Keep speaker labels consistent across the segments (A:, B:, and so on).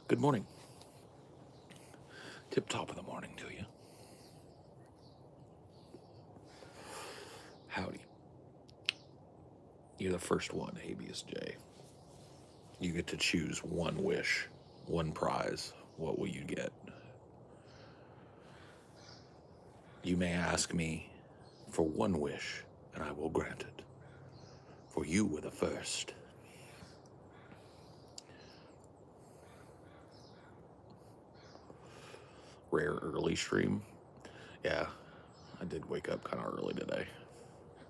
A: Good morning. Tip top of the morning to you. Howdy. You're the first one, habeas J. You get to choose one wish, one prize. What will you get? You may ask me for one wish, and I will grant it. For you were the first. Rare early stream. Yeah, I did wake up kind of early today.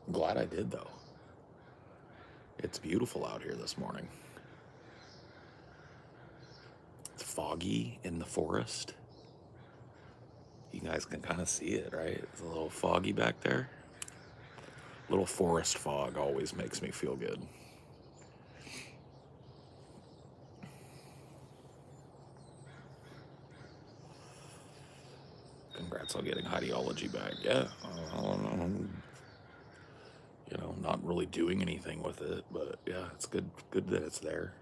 A: I'm glad I did, though. It's beautiful out here this morning. It's foggy in the forest. You guys can kind of see it, right? It's a little foggy back there. Little forest fog always makes me feel good. Congrats on getting ideology back. Yeah, not really doing anything with it, but yeah, it's good that it's there.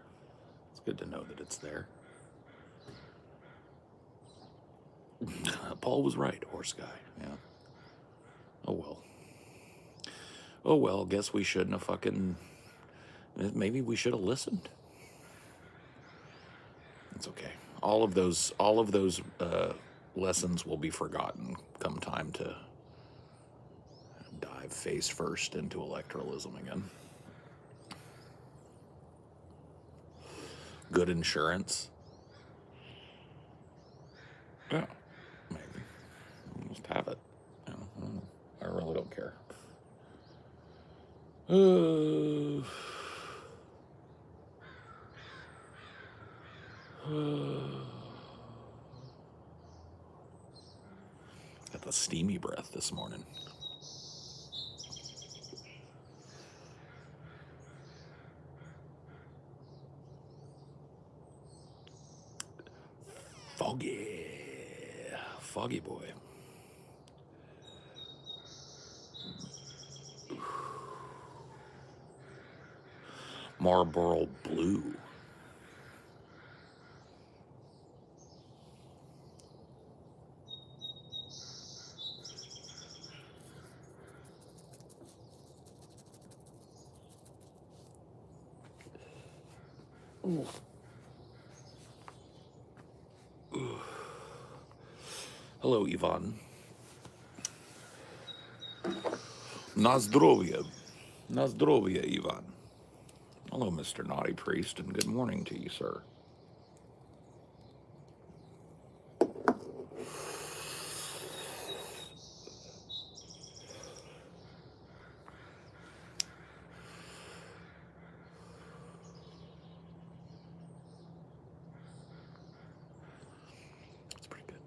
A: It's good to know that it's there. Paul was right, horse guy. Yeah. Oh well. Oh well, guess we shouldn't have fucking... Maybe we should have listened. It's okay. All of those lessons will be forgotten come time to dive face first into electoralism again. Good insurance. Yeah, maybe. Just have it. I really don't care. Got the steamy breath this morning. Foggy boy. Marlboro Blue. Ooh. Ooh. Hello, Ivan. Na zdrowie. Na zdrowie, Ivan. Hello, Mr. Naughty Priest, and good morning to you, sir. That's pretty good.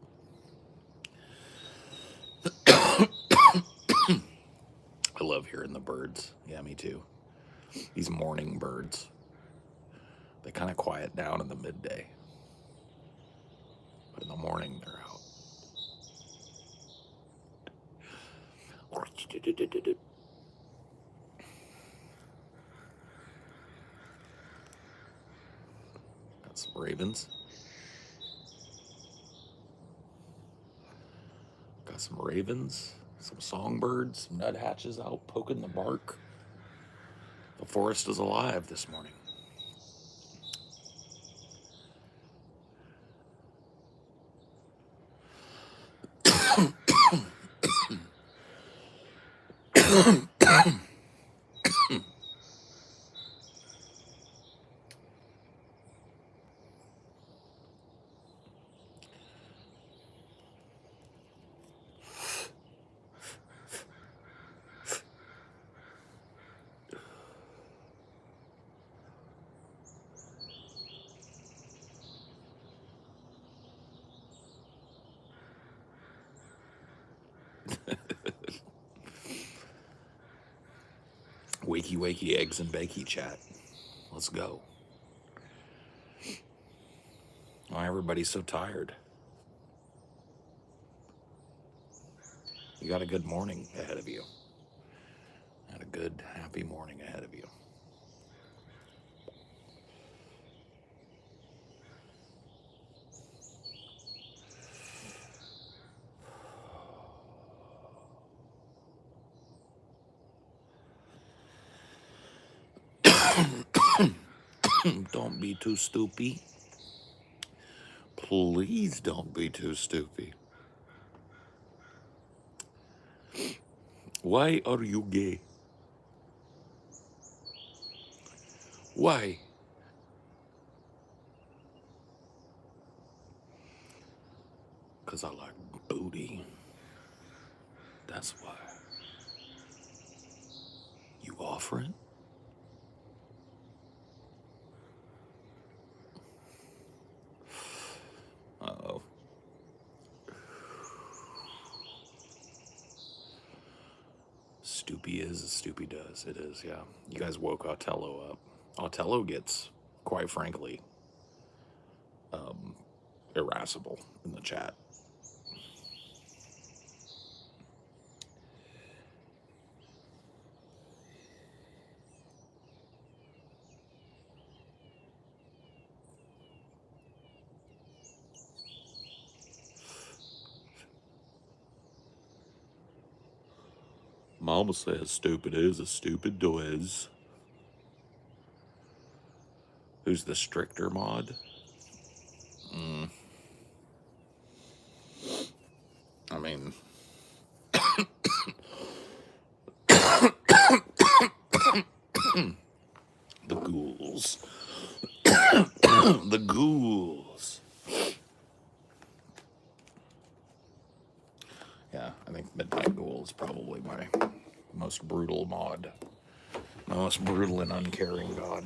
A: I love hearing the birds. Yeah, me too. These morning birds. They kind of quiet down in the midday. But in the morning, they're out. Got some ravens. Got some ravens, some songbirds, some nuthatches out poking the bark. The forest is alive this morning. Wakey, wakey, eggs and bakey chat. Let's go. Why everybody's so tired? You got a good morning ahead of you. Had a good, happy morning ahead of you. Don't be too stupid. Please don't be too stupid. Why are you gay? Why? Because I like booty. That's why. You offering? Uh-oh. Stoopy is as Stoopy does. It is, yeah. You guys woke Otello up. Otello gets, quite frankly, irascible in the chat. Mama says stupid is as stupid does. Who's the stricter mod? I mean, the ghouls. The ghouls. Yeah, I think Midnight Ghoul is probably my most brutal mod. My most brutal and uncaring god.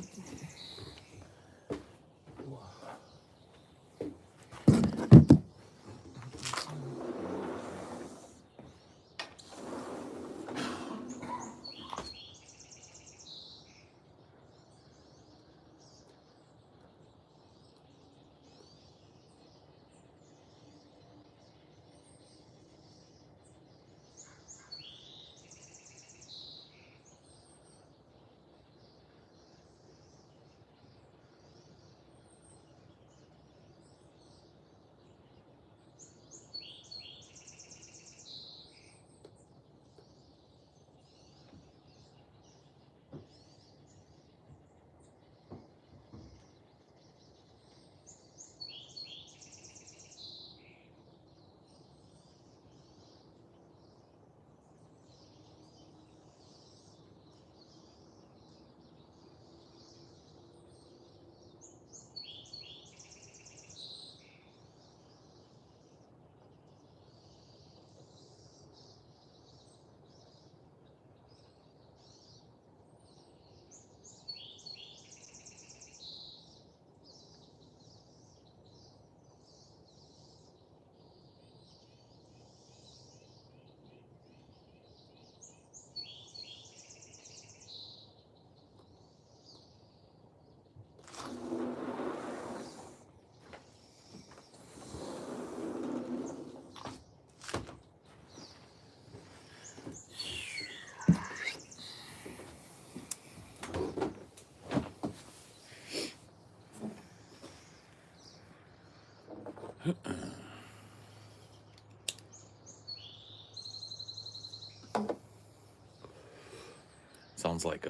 A: Sounds like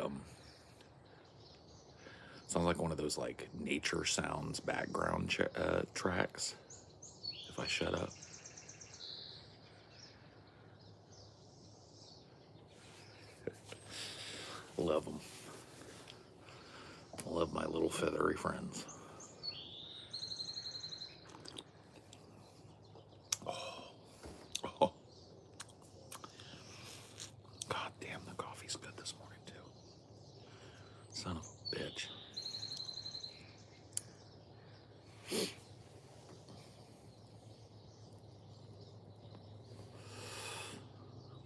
A: one of those like nature sounds background tracks. If I shut up. Love them. I love my little feathery friends. Oh. God damn, the coffee's good this morning too. Son of a bitch.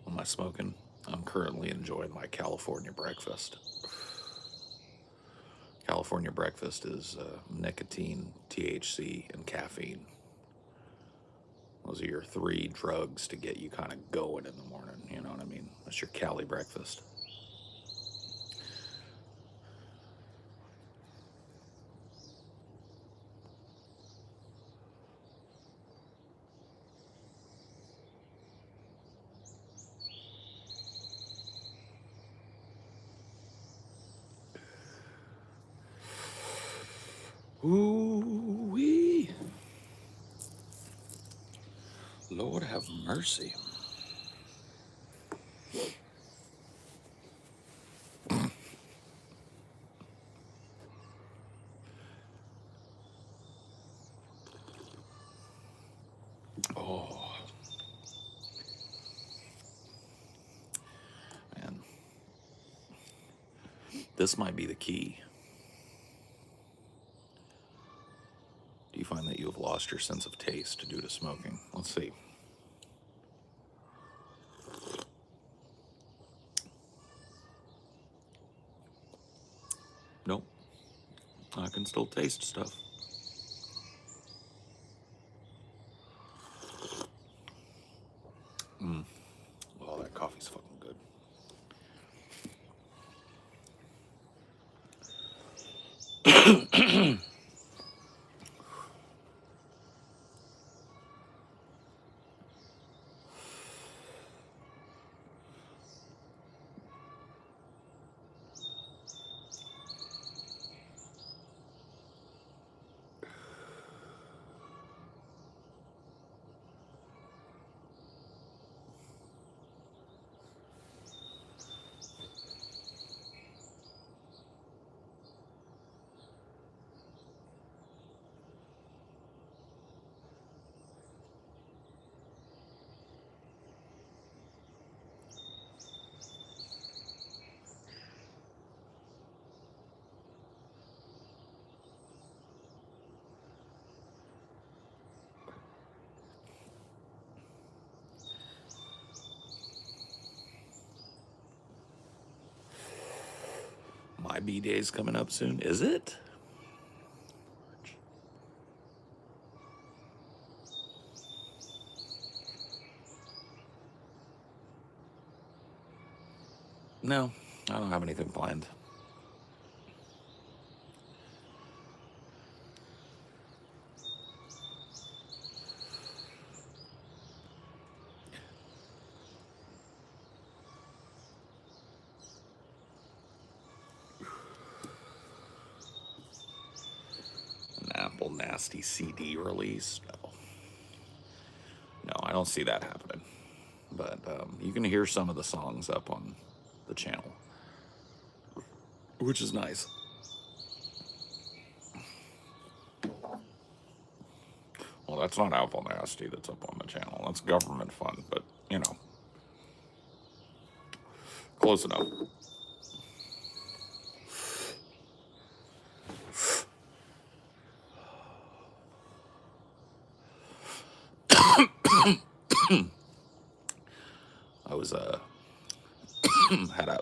A: What am I smoking? I'm currently enjoying my California breakfast. California breakfast is nicotine, THC, and caffeine. Those are your three drugs to get you kind of going in the morning. You know what I mean? That's your Cali breakfast. Ooh wee. Lord have mercy. Oh, man. This might be the key. Do you find that you have lost your sense of taste due to smoking? Let's see. Nope. I can still taste stuff. Oh, that coffee's fucking good. My B-day's coming up soon. Is it? No, I don't have anything planned. An Apple Nasty CD release? No. No, I don't see that happening. But you can hear some of the songs up on the channel, which is nice. Well, that's not Apple Nasty that's up on the channel. That's government fund, but, you know, close enough. I was, had a,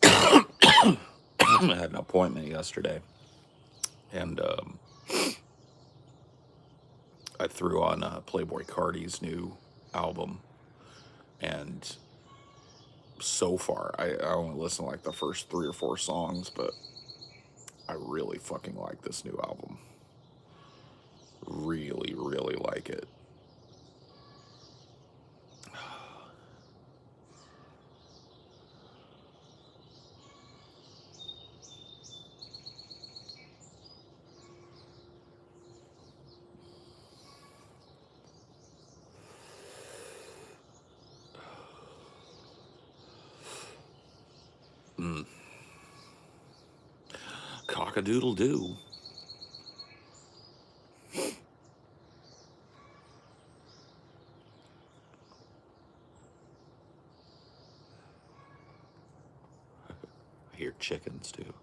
A: had an appointment yesterday, and I threw on Playboi Carti's new album, and so far, I only listened to like the first 3 or 4 songs, but I really fucking like this new album. Really, really like it. Cock-a-doodle-doo. I hear chickens too.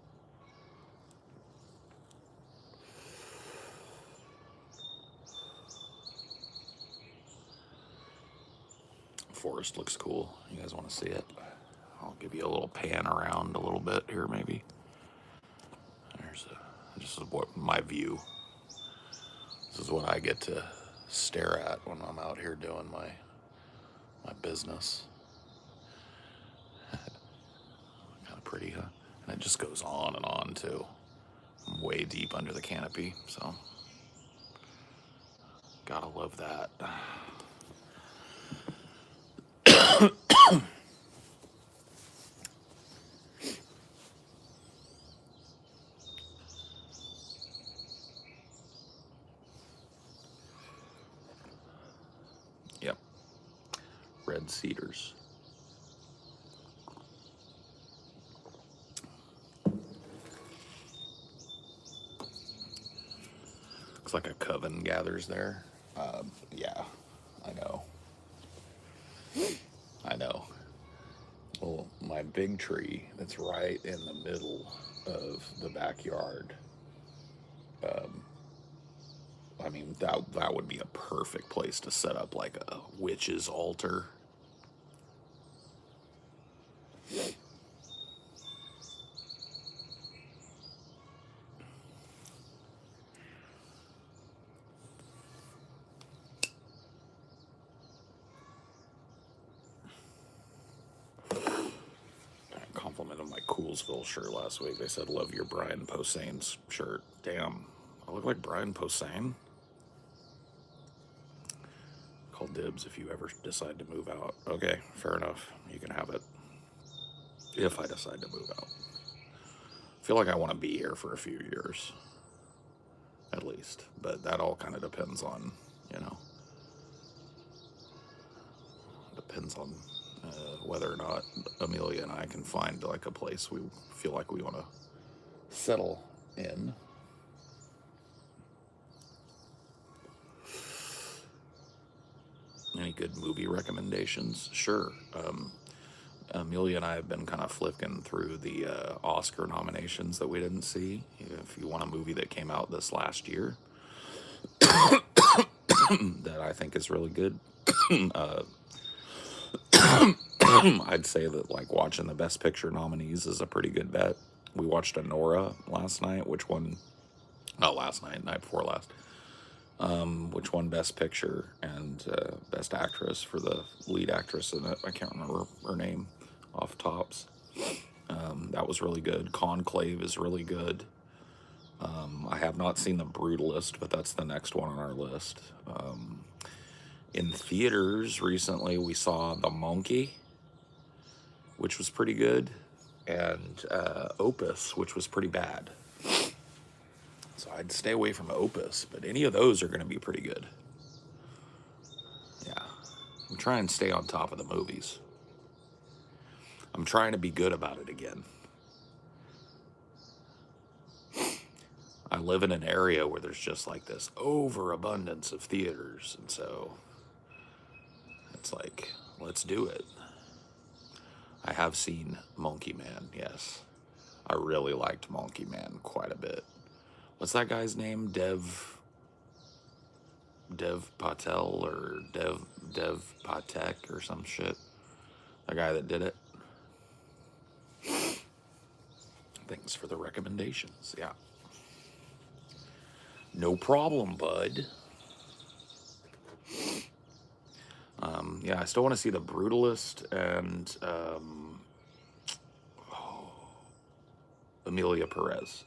A: Forest looks cool. You guys want to see it? I'll give you a little pan around a little bit here, maybe. This is what my view. This is what I get to stare at when I'm out here doing my business. Kind of pretty, huh? And it just goes on and on too. I'm way deep under the canopy, so gotta love that. red cedars. Looks like a coven gathers there. Yeah, I know. I know. Well, my big tree that's right in the middle of the backyard. I mean, that would be a perfect place to set up like a witch's altar. Complimented my Coolsville shirt last week. They said, love your Brian Posehn's shirt. Damn, I look like Brian Posehn. Call dibs if you ever decide to move out. Okay, fair enough. You can have it if I decide to move out. I feel like I want to be here for a few years, at least. But that all kind of depends on, you know, depends on whether or not Amelia and I can find like a place we feel like we want to settle in. Any good movie recommendations? Sure. Amelia and I have been kind of flicking through the Oscar nominations that we didn't see. If you want a movie that came out this last year that I think is really good, I'd say that like watching the Best Picture nominees is a pretty good bet. We watched Anora last night, which won, not last night, night before last, which won Best Picture and Best Actress for the lead actress in it. I can't remember her name off tops. That was really good. Conclave is really good. I have not seen The Brutalist, but that's the next one on our list. In theaters recently, we saw The Monkey, which was pretty good, and Opus, which was pretty bad. So I'd stay away from Opus, but any of those are going to be pretty good. Yeah. I'm trying to stay on top of the movies. I'm trying to be good about it again. I live in an area where there's just like this overabundance of theaters, and so it's like, let's do it. I have seen Monkey Man, yes. I really liked Monkey Man quite a bit. What's that guy's name? Dev Patel or Dev Patek or some shit. The guy that did it. Thanks for the recommendations. Yeah. No problem, bud. Yeah, I still want to see The Brutalist and Amelia Perez.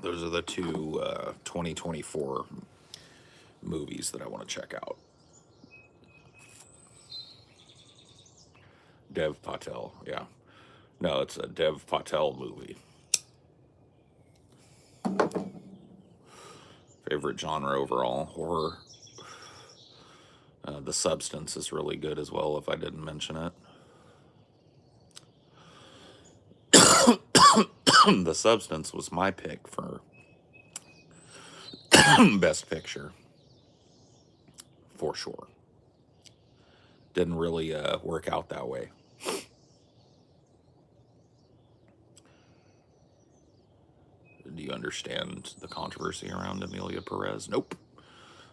A: Those are the two 2024 movies that I want to check out. Dev Patel, yeah. No, it's a Dev Patel movie. Favorite genre overall, horror. The Substance is really good as well, if I didn't mention it. The Substance was my pick for Best Picture, for sure. Didn't really work out that way. Do you understand the controversy around Amelia Perez? Nope.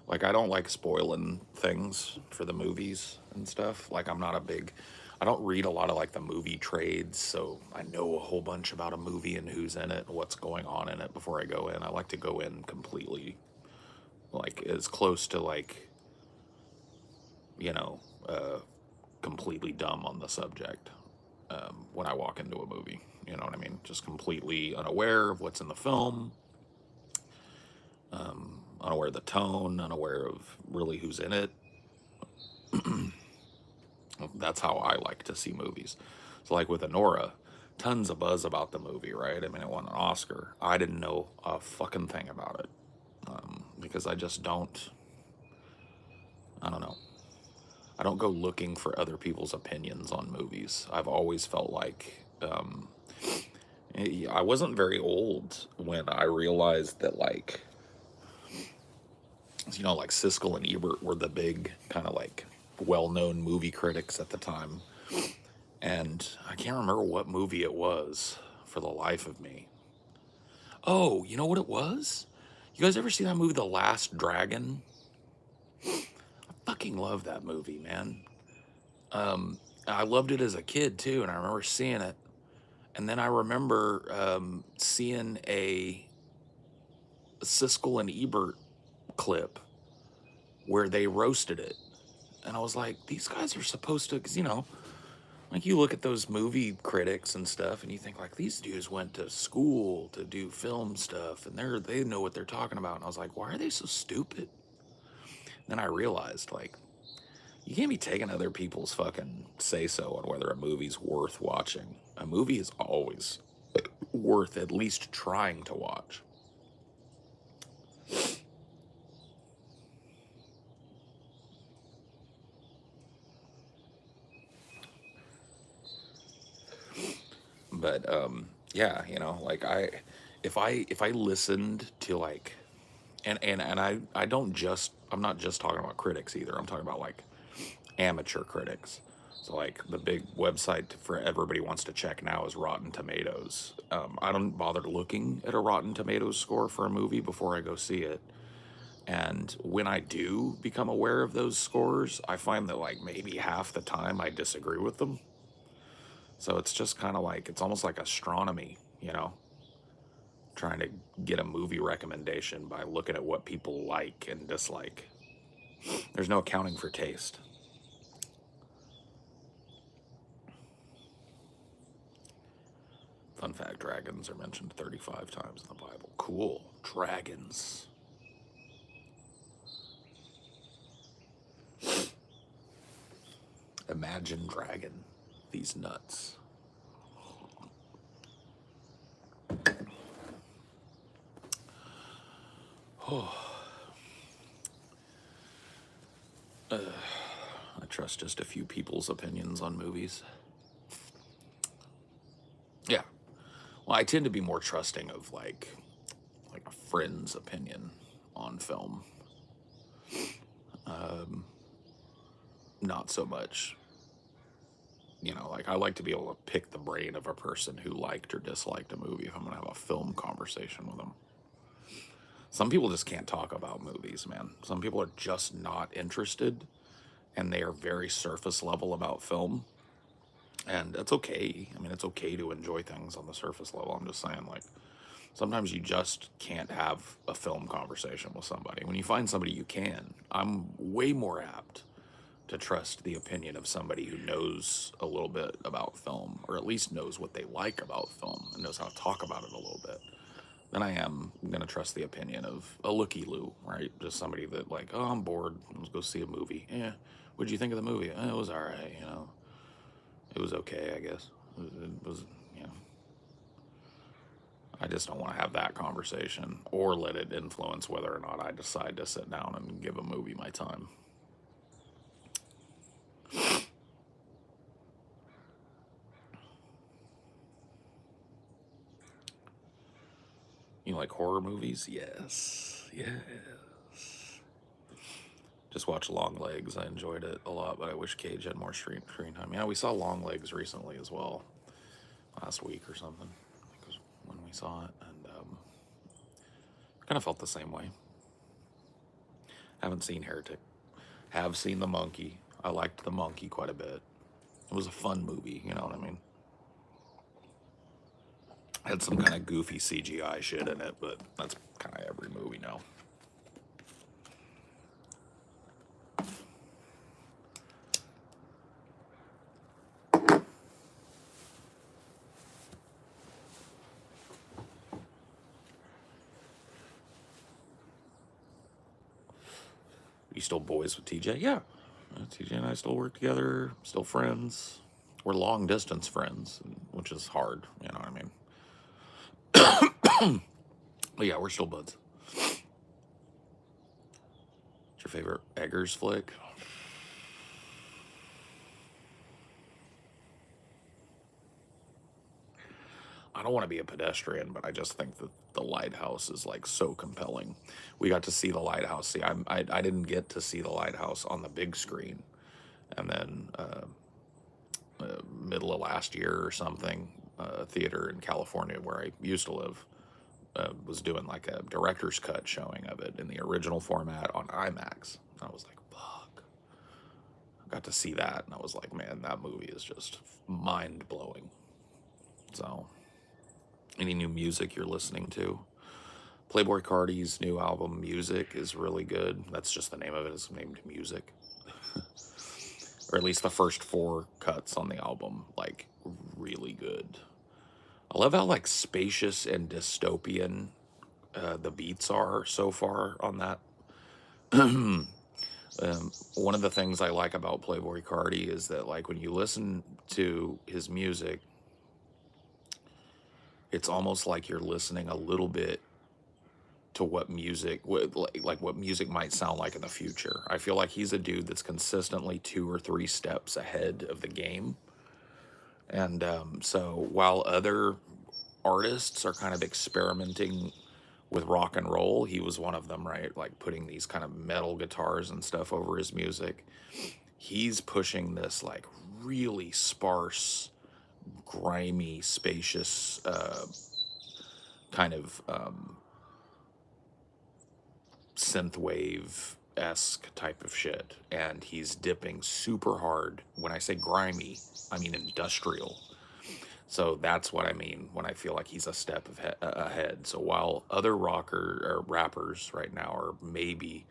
A: Like, I don't like spoiling things for the movies and stuff. Like, I don't read a lot of like the movie trades, so I know a whole bunch about a movie and who's in it and what's going on in it before I go in. I like to go in completely, like, as close to like, you know, completely dumb on the subject when I walk into a movie. You know what I mean? Just completely unaware of what's in the film, unaware of the tone, unaware of really who's in it. That's how I like to see movies. So like with Anora, tons of buzz about the movie, right? I mean, it won an Oscar. I didn't know a fucking thing about it. because I just don't, I don't know. I don't go looking for other people's opinions on movies. I've always felt like I wasn't very old when I realized that, like, like Siskel and Ebert were the big kind of like well-known movie critics at the time. And I can't remember what movie it was for the life of me. Oh, you know what it was? You guys ever see that movie, The Last Dragon? I fucking love that movie, man. I loved it as a kid too, and I remember seeing it. And then I remember seeing a Siskel and Ebert clip where they roasted it. And I was like, these guys are supposed to, because, like you look at those movie critics and stuff and you think like these dudes went to school to do film stuff and they know what they're talking about. And I was like, why are they so stupid? Then I realized, like, you can't be taking other people's fucking say so on whether a movie's worth watching. A movie is always worth at least trying to watch. But yeah, like if I listened to, like, and I'm not just talking about critics either. I'm talking about like amateur critics. So like the big website for everybody wants to check now is Rotten Tomatoes. I don't bother looking at a Rotten Tomatoes score for a movie before I go see it. And when I do become aware of those scores, I find that like maybe half the time I disagree with them. So it's just kind of like, it's almost like astronomy, trying to get a movie recommendation by looking at what people like and dislike. There's no accounting for taste. Fun fact, dragons are mentioned 35 times in the Bible. Cool. Dragons. Imagine dragon. These nuts. Oh. I trust just a few people's opinions on movies. Yeah. Well, I tend to be more trusting of like a friend's opinion on film. Not so much, like I like to be able to pick the brain of a person who liked or disliked a movie if I'm gonna have a film conversation with them. Some people just can't talk about movies, man. Some people are just not interested, and they are very surface level about film. And that's okay. I mean, it's okay to enjoy things on the surface level. I'm just saying, like, sometimes you just can't have a film conversation with somebody. When you find somebody you can, I'm way more apt to trust the opinion of somebody who knows a little bit about film, or at least knows what they like about film and knows how to talk about it a little bit, than I am going to trust the opinion of a looky-loo, right? Just somebody that, like, oh, I'm bored, let's go see a movie. Yeah, what'd you think of the movie? It was all right, It was okay, I guess. It was, I just don't want to have that conversation or let it influence whether or not I decide to sit down and give a movie my time. You like horror movies? Yes. Yes. Just watched Long Legs. I enjoyed it a lot, but I wish Cage had more screen time. Yeah, we saw Long Legs recently as well. Last week or something. I think it was when we saw it. And kind of felt the same way. Haven't seen Heretic. Have seen The Monkey. I liked The Monkey quite a bit. It was a fun movie, you know what I mean? Had some kind of goofy CGI shit in it, but that's kind of every movie now. You still boys with TJ? Yeah. TJ and I still work together, still friends. We're long distance friends, which is hard, you know what I mean? But yeah, we're still buds. What's your favorite Eggers flick? I don't want to be a pedestrian, but I just think that the lighthouse is like so compelling. We got to see the lighthouse. See, I didn't get to see the lighthouse on the big screen, and then middle of last year or something, a theater in California where I used to live was doing like a director's cut showing of it in the original format on IMAX. I was like, fuck. I got to see that, and I was like, man, that movie is just mind blowing. So, any new music you're listening to? Playboi Carti's new album, Music, is really good. That's just the name of it. It's named Music. Or at least the first 4 cuts on the album, like, really good. I love how, like, spacious and dystopian the beats are so far on that. One of the things I like about Playboi Carti is that, like, when you listen to his music, it's almost like you're listening a little bit to what music like what music might sound like in the future. I feel like he's a dude that's consistently 2 or 3 steps ahead of the game. And so while other artists are kind of experimenting with rock and roll, he was one of them, right? Like putting these kind of metal guitars and stuff over his music. He's pushing this like really sparse, grimy, spacious kind of synthwave-esque type of shit, and he's dipping super hard. When I say grimy, I mean industrial. So that's what I mean when I feel like he's a step ahead. So while other rappers right now are maybe,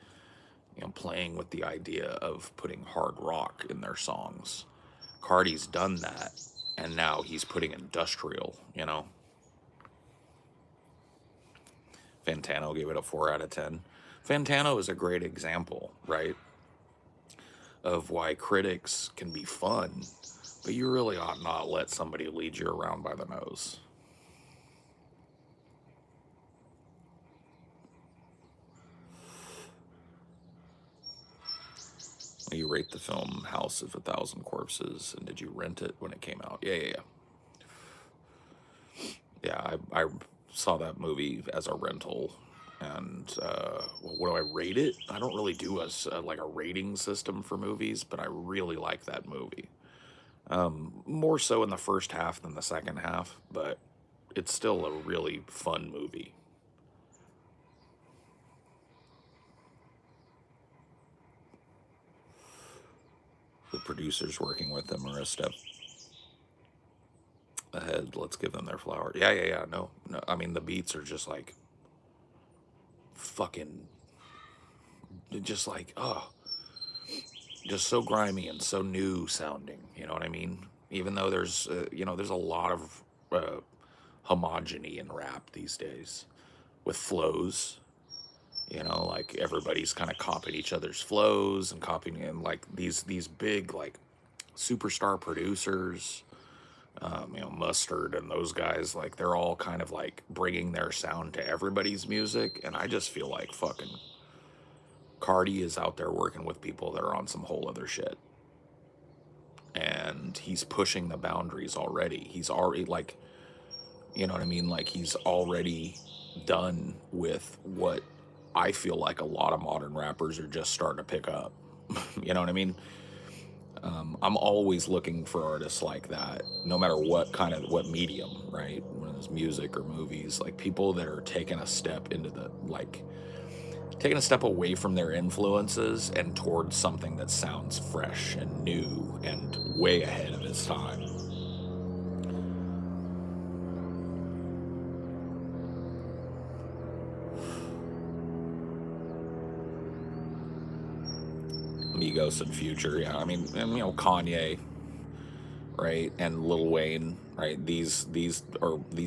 A: playing with the idea of putting hard rock in their songs, Carti's done that, and now he's putting industrial. Fantano gave it a 4 out of 10. Fantano is a great example, right, of why critics can be fun, but you really ought not let somebody lead you around by the nose. You rate the film House of a Thousand Corpses, and did you rent it when it came out? Yeah. Yeah, I saw that movie as a rental. And what do I rate it? I don't really do like a rating system for movies, but I really like that movie. More so in the first half than the second half, but it's still a really fun movie. The producers working with them are a step ahead. Let's give them their flowers. Yeah. No. I mean, the beats are just like fucking, just like, just so grimy and so new sounding. You know what I mean? Even though there's a lot of homogeny in rap these days with flows. Like everybody's kind of copying each other's flows and copying, and like these big like superstar producers, Mustard and those guys, like they're all kind of like bringing their sound to everybody's music, and I just feel like fucking Carti is out there working with people that are on some whole other shit, and he's pushing the boundaries already. He's already like, you know what I mean? Like he's already done with what I feel like a lot of modern rappers are just starting to pick up. You know what I mean? I'm always looking for artists like that, no matter what medium, right? Whether it's music or movies, like people that are taking a step taking a step away from their influences and towards something that sounds fresh and new and way ahead of its time. Migos and Future, yeah. I mean, and, Kanye, right, and Lil Wayne, right. These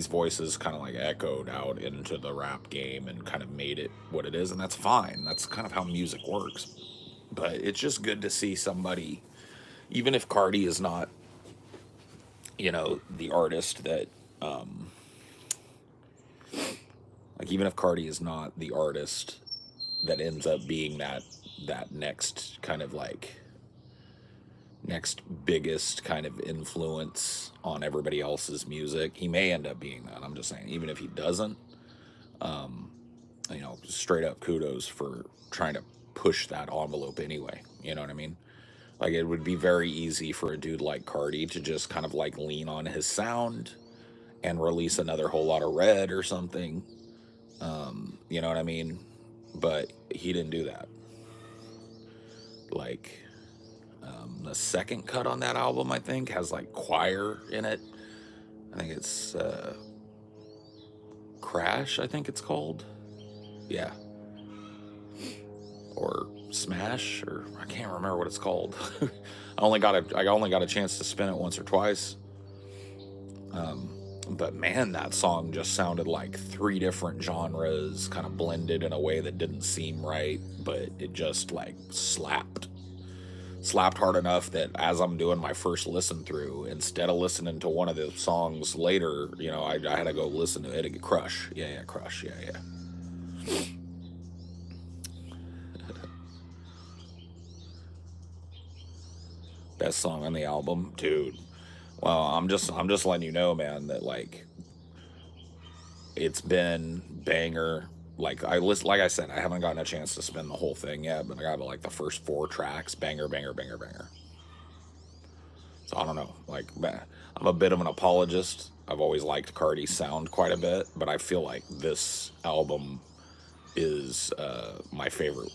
A: voices kind of like echoed out into the rap game and kind of made it what it is, and that's fine. That's kind of how music works. But it's just good to see somebody, even if Carti is not, the artist that, like, even if Carti is not the artist that ends up being that next kind of like next biggest kind of influence on everybody else's music. He may end up being that. I'm just saying, even if he doesn't, you know, straight up kudos for trying to push that envelope anyway. You know what I mean? Like, it would be very easy for a dude like Cardi to just kind of like lean on his sound and release another whole lot of red or something. You know what I mean? But he didn't do that. Like, the second cut on that album, I think, has like choir in it. I think it's Crash, I think it's called. Yeah. Or Smash, or I can't remember what it's called. I only got a chance to spin it once or twice. But man, that song just sounded like three different genres kind of blended in a way that didn't seem right, but it just like slapped hard enough that as I'm doing my first listen through, instead of listening to one of the songs later, you know, I had to go listen to it. Crush. Yeah, Crush. Yeah. Best song on the album, dude. Well, I'm just letting you know, man, that like it's been banger. Like I said, I haven't gotten a chance to spin the whole thing yet, but I got like the first four tracks, banger, banger, banger, banger. So I don't know. Like, I'm a bit of an apologist. I've always liked Cardi's sound quite a bit, but I feel like this album is my favorite.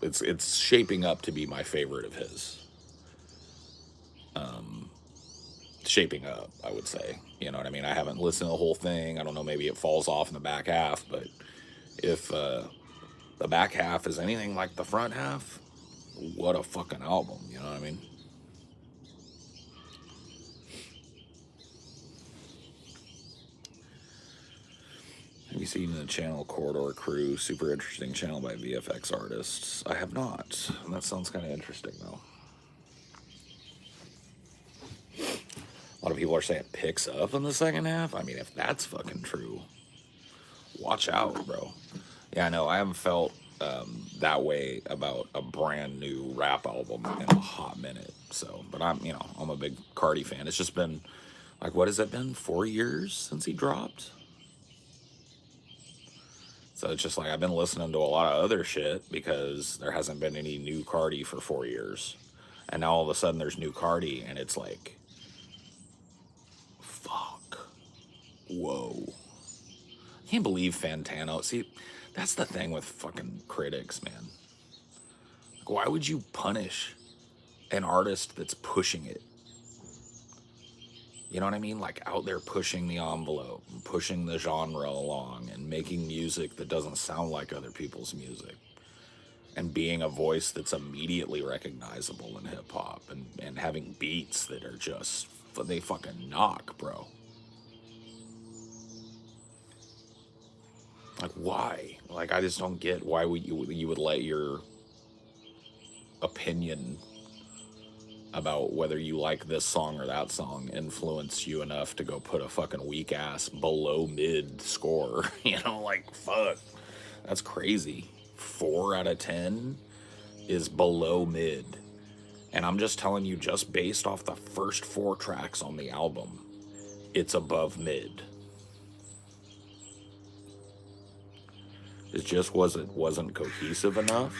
A: It's shaping up to be my favorite of his. Shaping up, I would say. You know what I mean? I haven't listened to the whole thing. I don't know. Maybe it falls off in the back half, but if the back half is anything like the front half, what a fucking album. You know what I mean? Have you seen the channel Corridor Crew? Super interesting channel by VFX artists. I have not. That sounds kind of interesting, though. A lot of people are saying it picks up in the second half. I mean, if that's fucking true, watch out, bro. Yeah, I know. I haven't felt that way about a brand new rap album in a hot minute. So, but I'm a big Cardi fan. It's just been, like, what has it been? 4 years since he dropped? So it's just like I've been listening to a lot of other shit because there hasn't been any new Cardi for 4 years. And now all of a sudden there's new Cardi and it's like, fuck. Whoa. I can't believe Fantano. See, that's the thing with fucking critics, man. Like, why would you punish an artist that's pushing it? You know what I mean? Like, out there pushing the envelope, and pushing the genre along, and making music that doesn't sound like other people's music. And being a voice that's immediately recognizable in hip hop, and having beats that are just, they fucking knock, bro. Like, why? Like, I just don't get why you would let your opinion about whether you like this song or that song influence you enough to go put a fucking weak ass below mid score. You know, like, fuck. That's crazy. 4 out of 10 is below mid. And I'm just telling you, just based off the first 4 tracks on the album, it's above mid. It just wasn't cohesive enough.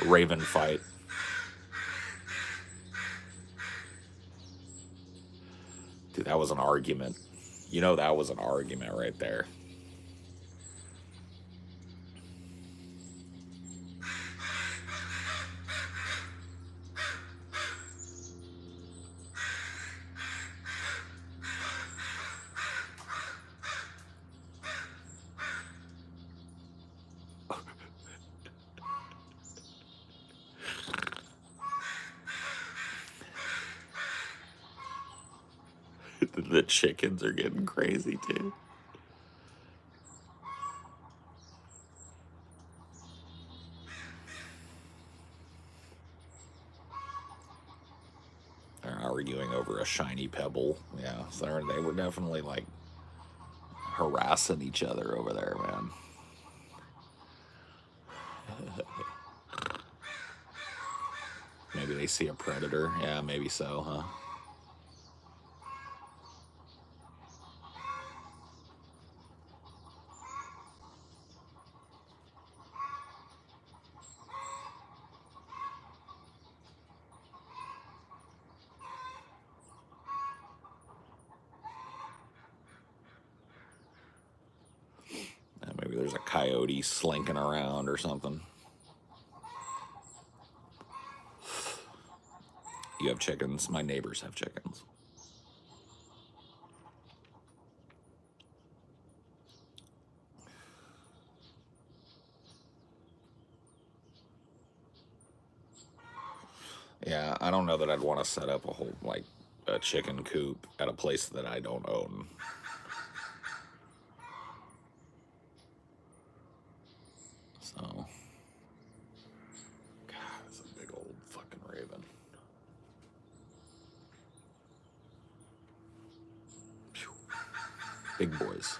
A: Raven fight. Dude, that was an argument. You know, that was an argument right there. The chickens are getting crazy too. arguing over a shiny pebble. Yeah, so they were definitely like harassing each other over there, man. Maybe they see a predator. Yeah, maybe so, huh? Yeah, maybe there's a coyote slinking around or something. You have chickens. My neighbors have chickens. Yeah, I don't know that I'd want to set up a whole, like, a chicken coop at a place that I don't own. So, God, it's a big old fucking raven. Phew. Big boys.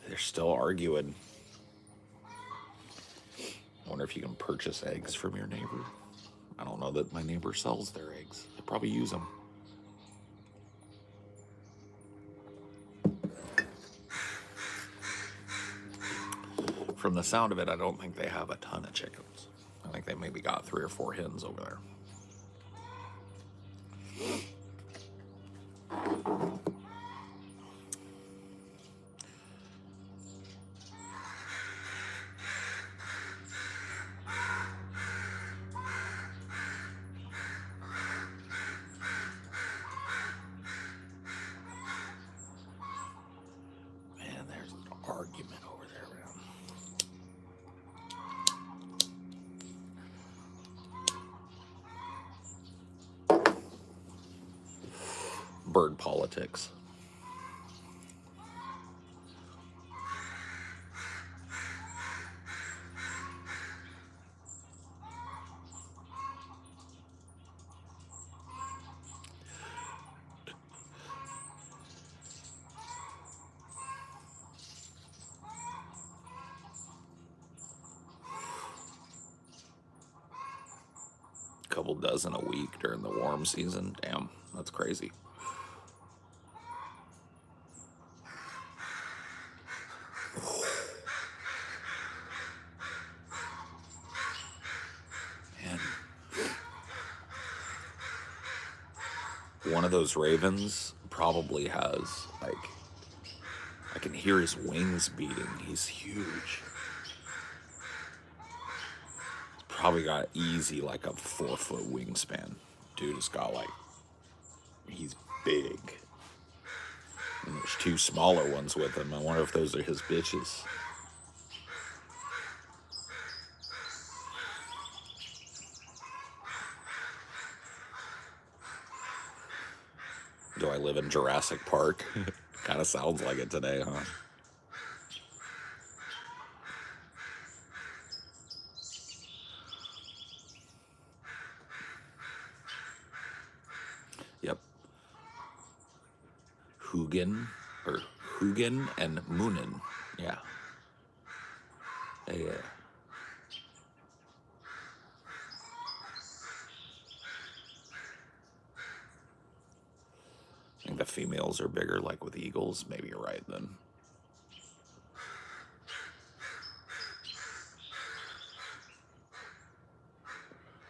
A: They're still arguing. I wonder if you can purchase eggs from your neighbor. I don't know that my neighbor sells their eggs. They probably use them. From the sound of it, I don't think they have a ton of chickens. I think they maybe got 3 or 4 hens over there. Man, there's an argument over there, man. Bird politics. Couple dozen a week during the warm season. Damn, that's crazy. Man, one of those ravens probably has, like, I can hear his wings beating. He's huge. He's probably got easy like a 4-foot wingspan. Dude has got like, he's big. And there's 2 smaller ones with him. I wonder if those are his bitches. Do I live in Jurassic Park? Kind of sounds like it today, huh? Yep. Hugin and Moonin. Yeah. Yeah. I think the females are bigger, like with eagles. Maybe you're right then.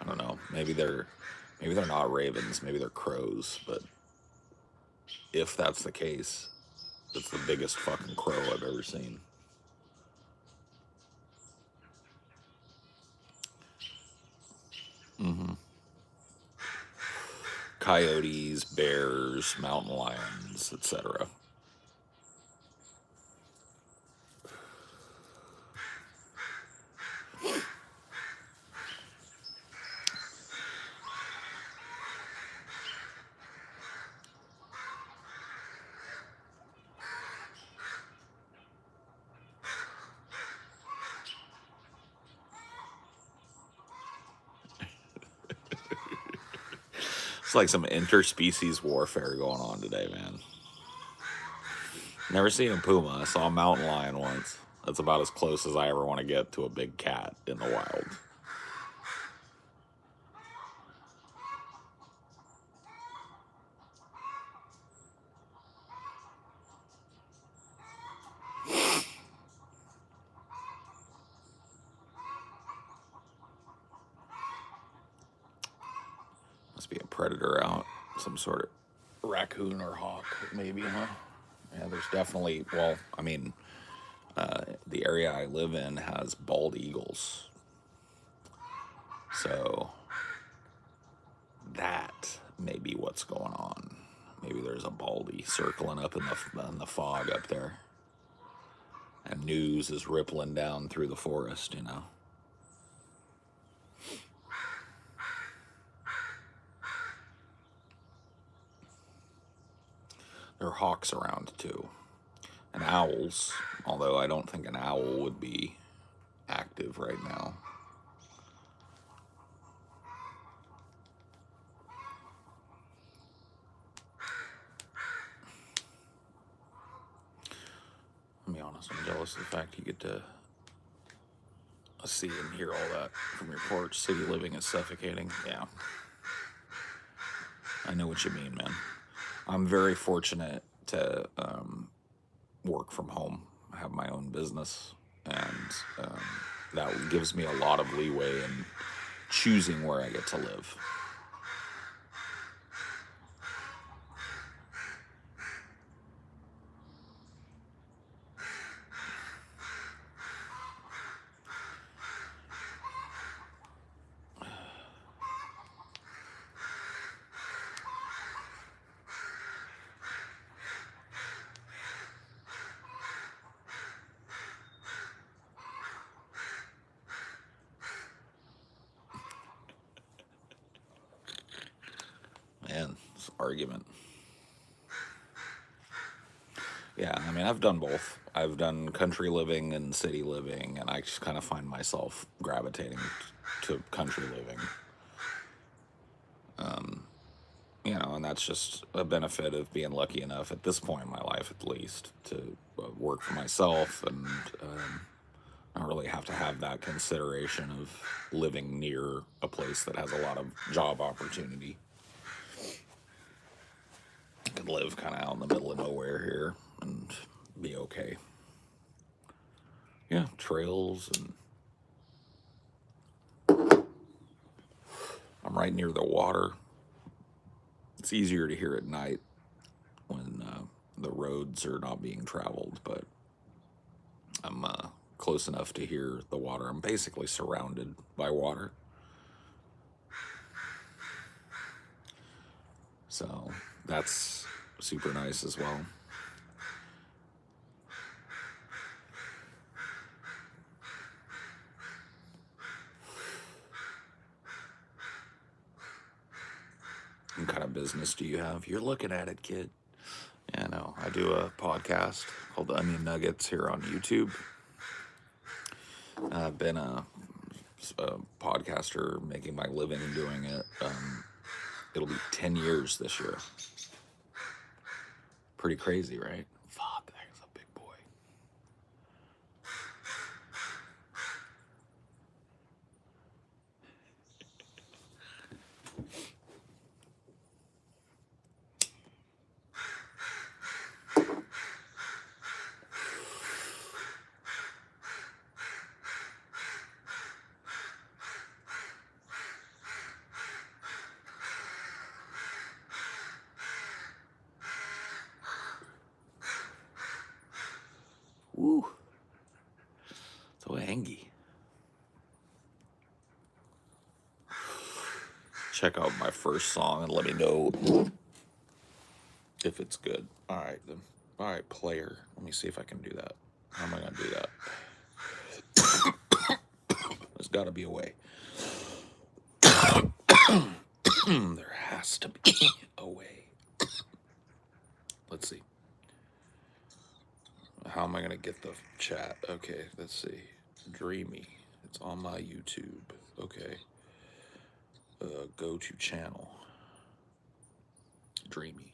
A: I don't know. Maybe they're not ravens. Maybe they're crows. But if that's the case, that's the biggest fucking crow I've ever seen. Mm-hmm. Coyotes, bears, mountain lions, etc. It's like some interspecies warfare going on today, man. Never seen a puma. I saw a mountain lion once. That's about as close as I ever want to get to a big cat in the wild. Must be a predator out. Some sort of raccoon or hawk, maybe, huh? Yeah, there's definitely, well, I mean, the area I live in has bald eagles. So that may be what's going on. Maybe there's a baldy circling up in the fog up there. And news is rippling down through the forest, you know. There are hawks around too. And owls, although I don't think an owl would be active right now. I'll be honest, I'm jealous of the fact you get to see and hear all that from your porch. City living is suffocating. Yeah. I know what you mean, man. I'm very fortunate to work from home. I have my own business, and that gives me a lot of leeway in choosing where I get to live. Man, this argument. Yeah, I mean, I've done both. I've done country living and city living, and I just kind of find myself gravitating to country living. You know, and that's just a benefit of being lucky enough at this point in my life, at least, to work for myself and not really have to have that consideration of living near a place that has a lot of job opportunity. I could live kind of out in the middle of nowhere here and be okay. Yeah, trails, and I'm right near the water. It's easier to hear at night when the roads are not being traveled, but I'm close enough to hear the water. I'm basically surrounded by water. So that's super nice as well. What kind of business do you have? You're looking at it, kid. Yeah, no, I do a podcast called The Onion Nuggets here on YouTube. I've been a podcaster, making my living doing it. It'll be 10 years this year. Pretty crazy, right? Fuck, that's a big boy. Woo. So angy. Check out my first song and let me know if it's good. All right, then. All right, player. Let me see if I can do that. How am I going to do that? There's got to be a way. There has to be a way. Let's see. How am I going to get the chat? Okay, let's see. Dreamy. It's on my YouTube. Okay. Go to channel. dreamy.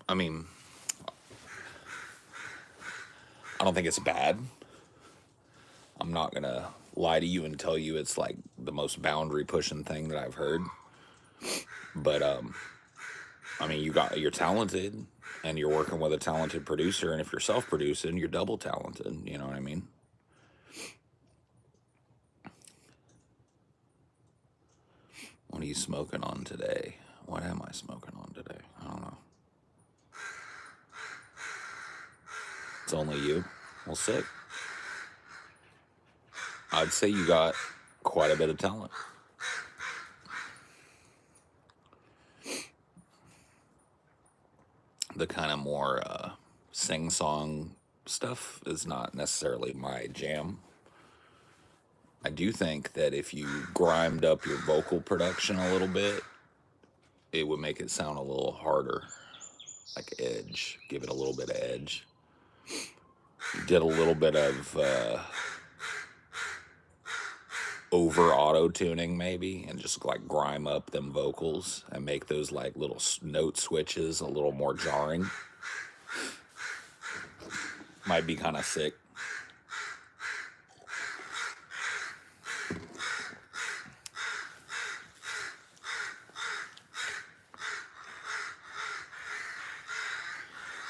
A: I mean, I don't think it's bad. I'm not gonna lie to you and tell you it's like the most boundary pushing thing that I've heard. But I mean, you're talented and you're working with a talented producer, and if you're self-producing, you're double talented. You know what I mean? What are you smoking on today? What am I smoking on today? I don't know. It's only you. Well, sick. I'd say you got quite a bit of talent. The kind of more sing-song stuff is not necessarily my jam. I do think that if you grimed up your vocal production a little bit, it would make it sound a little harder, like edge, give it a little bit of edge. You did a little bit of over auto-tuning maybe, and just like grime up them vocals and make those like little note switches a little more jarring. Might be kind of sick.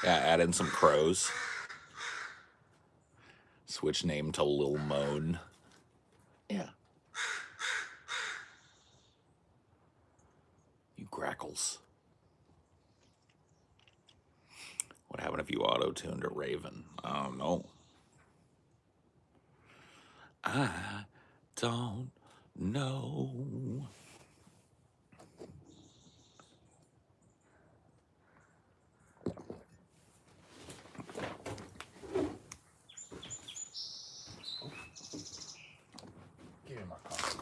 A: Yeah, add in some crows. Switch name to Lil Moan. Yeah. You grackles. What happened if you auto-tuned a raven? I don't know. I don't know. Give me my coffee.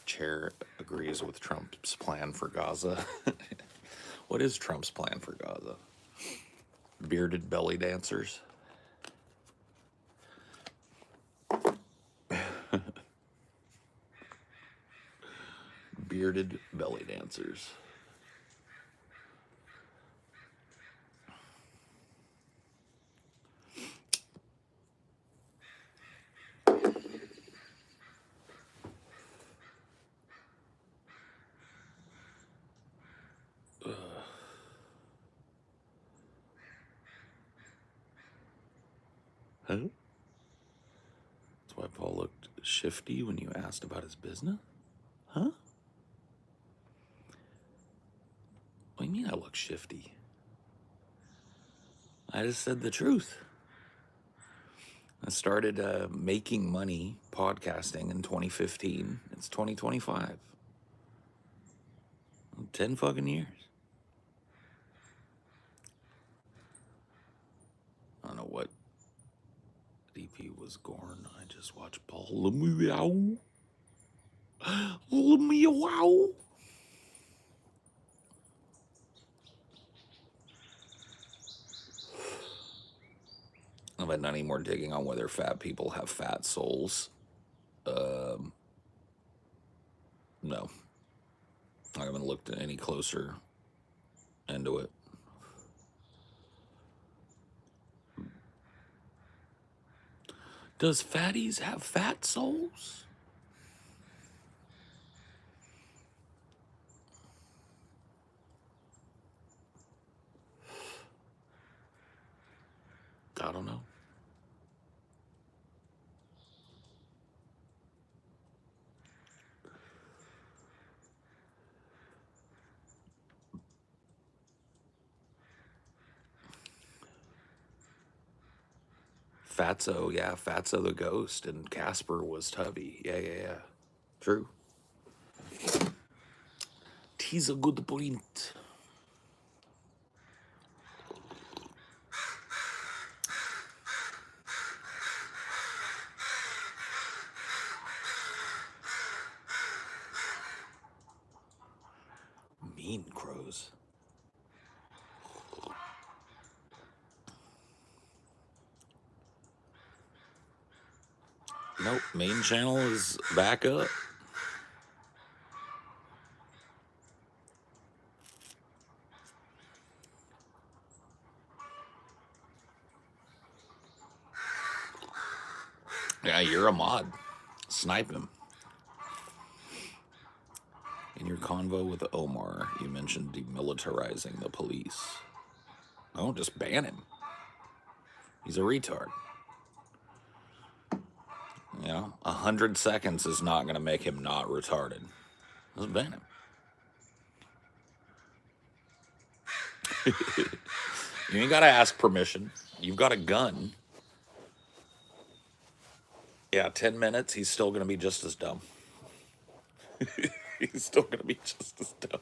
A: Chair agrees with Trump's plan for Gaza. What is Trump's plan for Gaza? Bearded belly dancers? Bearded belly dancers. Huh? That's why Paul looked shifty when you asked about his business? Huh? What do you mean I look shifty? I just said the truth. I started making money podcasting in 2015. It's 2025. 10 fucking years. I don't know what DP was Gorn. I just watched Paul Lemieux. Lemieux. I've had none any more digging on whether fat people have fat souls. No. I haven't looked any closer into it. Does fatties have fat souls? I don't know. Fatso, yeah, Fatso the ghost, and Casper was Tubby. Yeah. True. Tis a good point. Mean crows. Nope, main channel is back up. Yeah, you're a mod. Snipe him. In your convo with Omar, you mentioned demilitarizing the police. No, just ban him. He's a retard. You know, 100 seconds is not going to make him not retarded. Just ban him. You ain't got to ask permission. You've got a gun. Yeah, 10 minutes, he's still going to be just as dumb. He's still going to be just as dumb.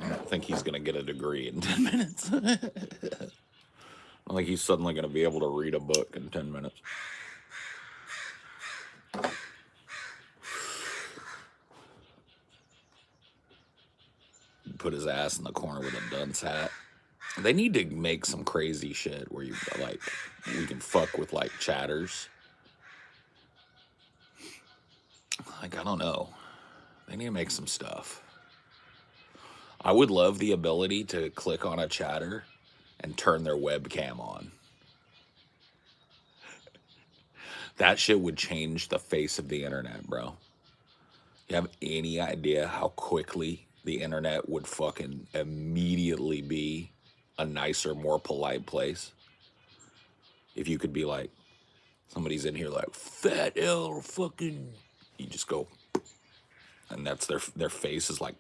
A: I don't think he's going to get a degree in 10 minutes. I don't think he's suddenly going to be able to read a book in 10 minutes. Put his ass in the corner with a dunce hat. They need to make some crazy shit where you like we can fuck with like chatters. Like, I don't know. They need to make some stuff. I would love the ability to click on a chatter and turn their webcam on. That shit would change the face of the internet, bro. You have any idea how quickly the internet would fucking immediately be a nicer, more polite place? If you could be like, somebody's in here like, fat L fucking, you just go, and that's their face is like,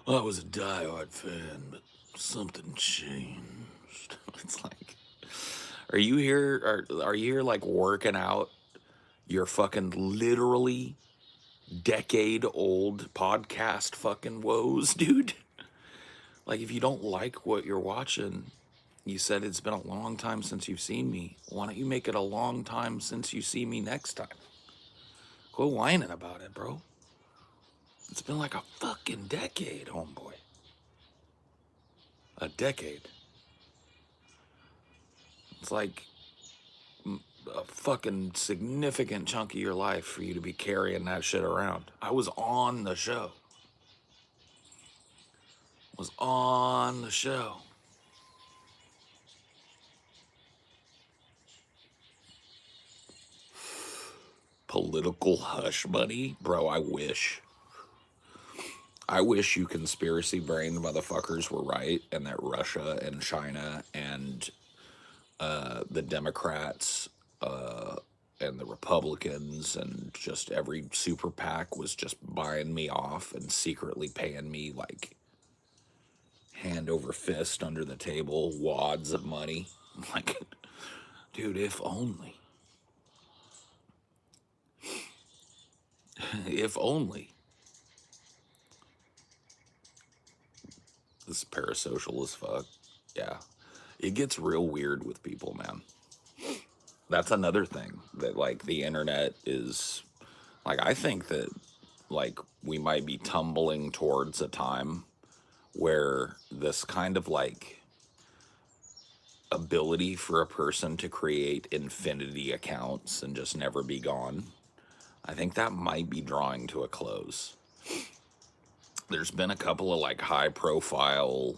A: well, I was a diehard fan, but something changed. It's like, are you here? Are you here like working out your fucking literally decade-old podcast fucking woes, dude? Like, if you don't like what you're watching, you said it's been a long time since you've seen me. Why don't you make it a long time since you see me next time? Quit whining about it, bro. It's been like a fucking decade, homeboy. A decade. It's like a fucking significant chunk of your life for you to be carrying that shit around. I was on the show. Was on the show. Political hush money? Bro, I wish. I wish you conspiracy brain motherfuckers were right and that Russia and China and the Democrats and the Republicans and just every super PAC was just buying me off and secretly paying me like hand over fist under the table wads of money. Like, dude, if only. If only. This is parasocial as fuck. Yeah. It gets real weird with people, man. That's another thing that, like, the internet is. Like, I think that, like, we might be tumbling towards a time where this kind of, like, ability for a person to create infinity accounts and just never be gone, I think that might be drawing to a close. There's been a couple of, like, high profile,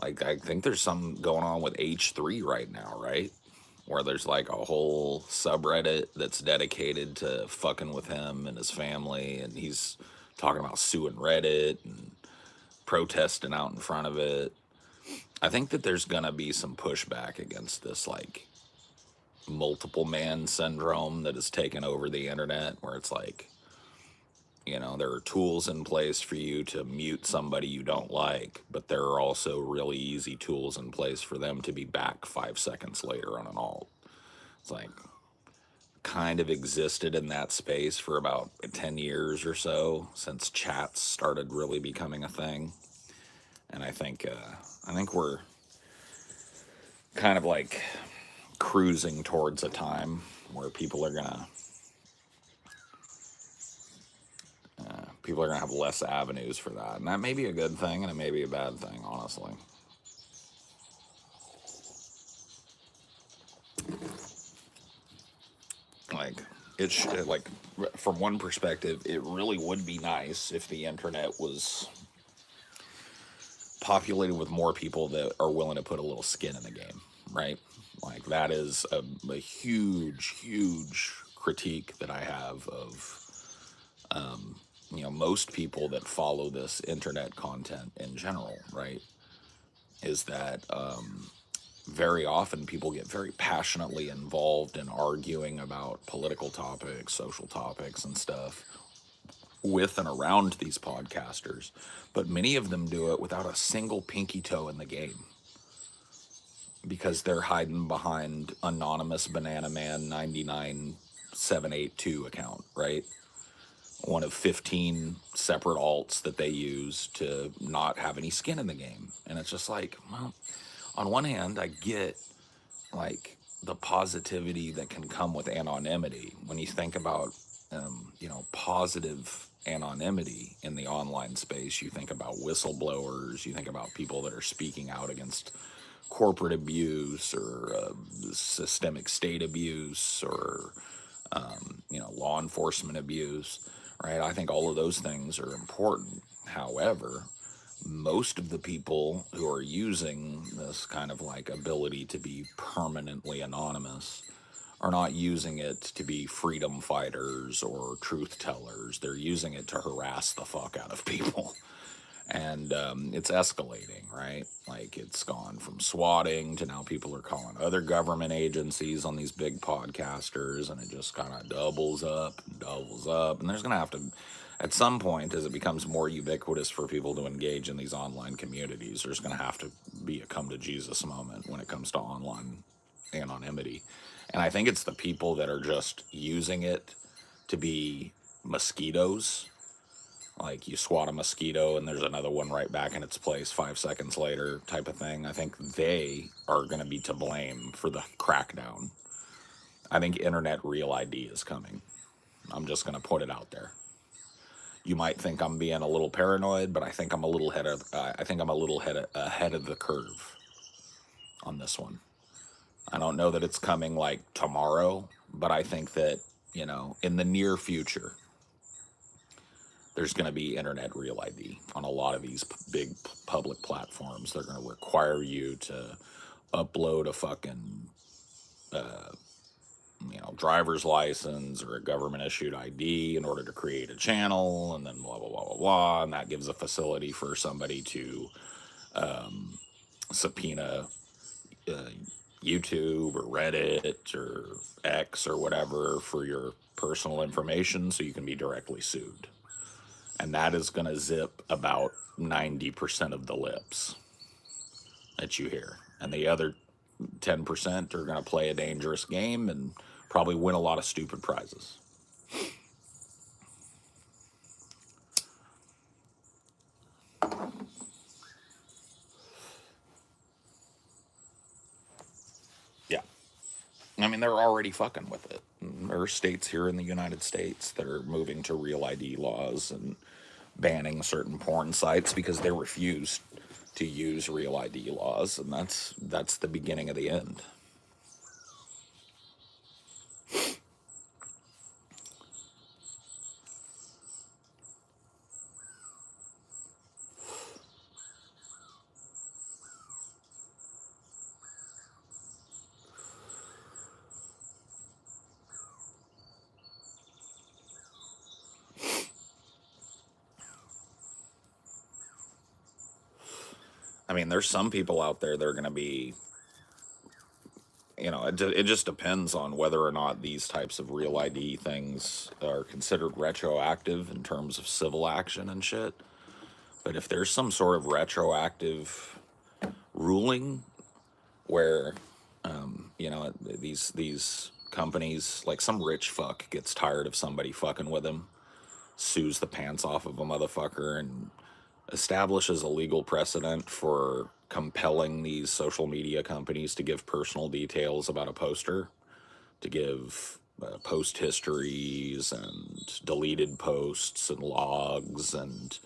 A: like, I think there's some going on with H3 right now, right? Where there's like a whole subreddit that's dedicated to fucking with him and his family, and he's talking about suing Reddit and protesting out in front of it. I think that there's gonna be some pushback against this, like, multiple man syndrome that has taken over the internet, where it's like, you know, there are tools in place for you to mute somebody you don't like, but there are also really easy tools in place for them to be back 5 seconds later on an alt. It's like, kind of existed in that space for about 10 years or so, since chats started really becoming a thing. And I think we're kind of like cruising towards a time where people are gonna have less avenues for that, and that may be a good thing and it may be a bad thing, honestly. Like, like, from one perspective, it really would be nice if the internet was populated with more people that are willing to put a little skin in the game, right? Like, that is a huge, huge critique that I have of, you know, most people that follow this internet content in general, right? Is that very often people get very passionately involved in arguing about political topics, social topics, and stuff with and around these podcasters, but many of them do it without a single pinky toe in the game because they're hiding behind anonymous Banana Man 99782 account, right? One of 15 separate alts that they use to not have any skin in the game. And it's just like, well, on one hand, I get, like, the positivity that can come with anonymity. When you think about, you know, positive anonymity in the online space, you think about whistleblowers, you think about people that are speaking out against corporate abuse or systemic state abuse or, you know, law enforcement abuse, right? I think all of those things are important. However, most of the people who are using this kind of, like, ability to be permanently anonymous are not using it to be freedom fighters or truth tellers. They're using it to harass the fuck out of people. And it's escalating, right? Like, it's gone from swatting to now people are calling other government agencies on these big podcasters, and it just kind of doubles up and doubles up. And there's going to have to, at some point, as it becomes more ubiquitous for people to engage in these online communities, there's going to have to be a come to Jesus moment when it comes to online anonymity. And I think it's the people that are just using it to be mosquitoes. Like, you swat a mosquito and there's another one right back in its place 5 seconds later type of thing. I think they are going to be to blame for the crackdown. I think internet real ID is coming. I'm just going to put it out there. You might think I'm being a little paranoid, but I think I'm a little ahead of the curve on this one. I don't know that it's coming like tomorrow, but I think that, you know, in the near future, there's going to be internet real ID on a lot of these big public platforms. They're going to require you to upload a fucking, you know, driver's license or a government issued ID in order to create a channel, and then blah, blah, blah, blah, blah. And that gives a facility for somebody to subpoena YouTube or Reddit or X or whatever for your personal information so you can be directly sued. And that is going to zip about 90% of the lips that you hear. And the other 10% are going to play a dangerous game and probably win a lot of stupid prizes. Yeah. I mean, they're already fucking with it. There are states here in the United States that are moving to real ID laws and banning certain porn sites because they refuse to use real ID laws, and that's the beginning of the end. I mean, there's some people out there that are going to be, it just depends on whether or not these types of real ID things are considered retroactive in terms of civil action and shit. But if there's some sort of retroactive ruling where, these companies, like some rich fuck gets tired of somebody fucking with him, sues the pants off of a motherfucker, and establishes a legal precedent for compelling these social media companies to give personal details about a poster, to give post histories and deleted posts and logs and,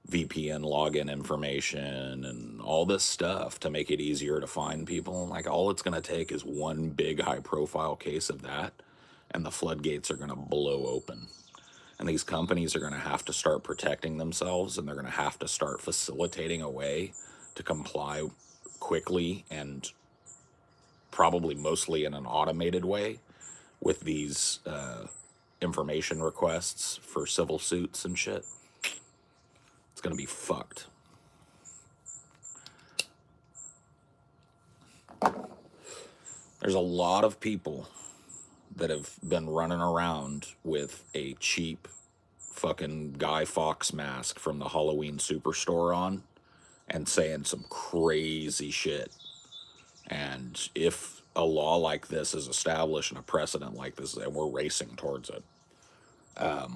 A: VPN login information and all this stuff to make it easier to find people. Like, all it's going to take is one big high profile case of that, and the floodgates are going to blow open. And these companies are going to have to start protecting themselves, and they're going to have to start facilitating a way to comply quickly and probably mostly in an automated way with these information requests for civil suits and shit. It's going to be fucked. There's a lot of people that have been running around with a cheap fucking Guy Fawkes mask from the Halloween Superstore on and saying some crazy shit. And if a law like this is established and a precedent like this, and we're racing towards it,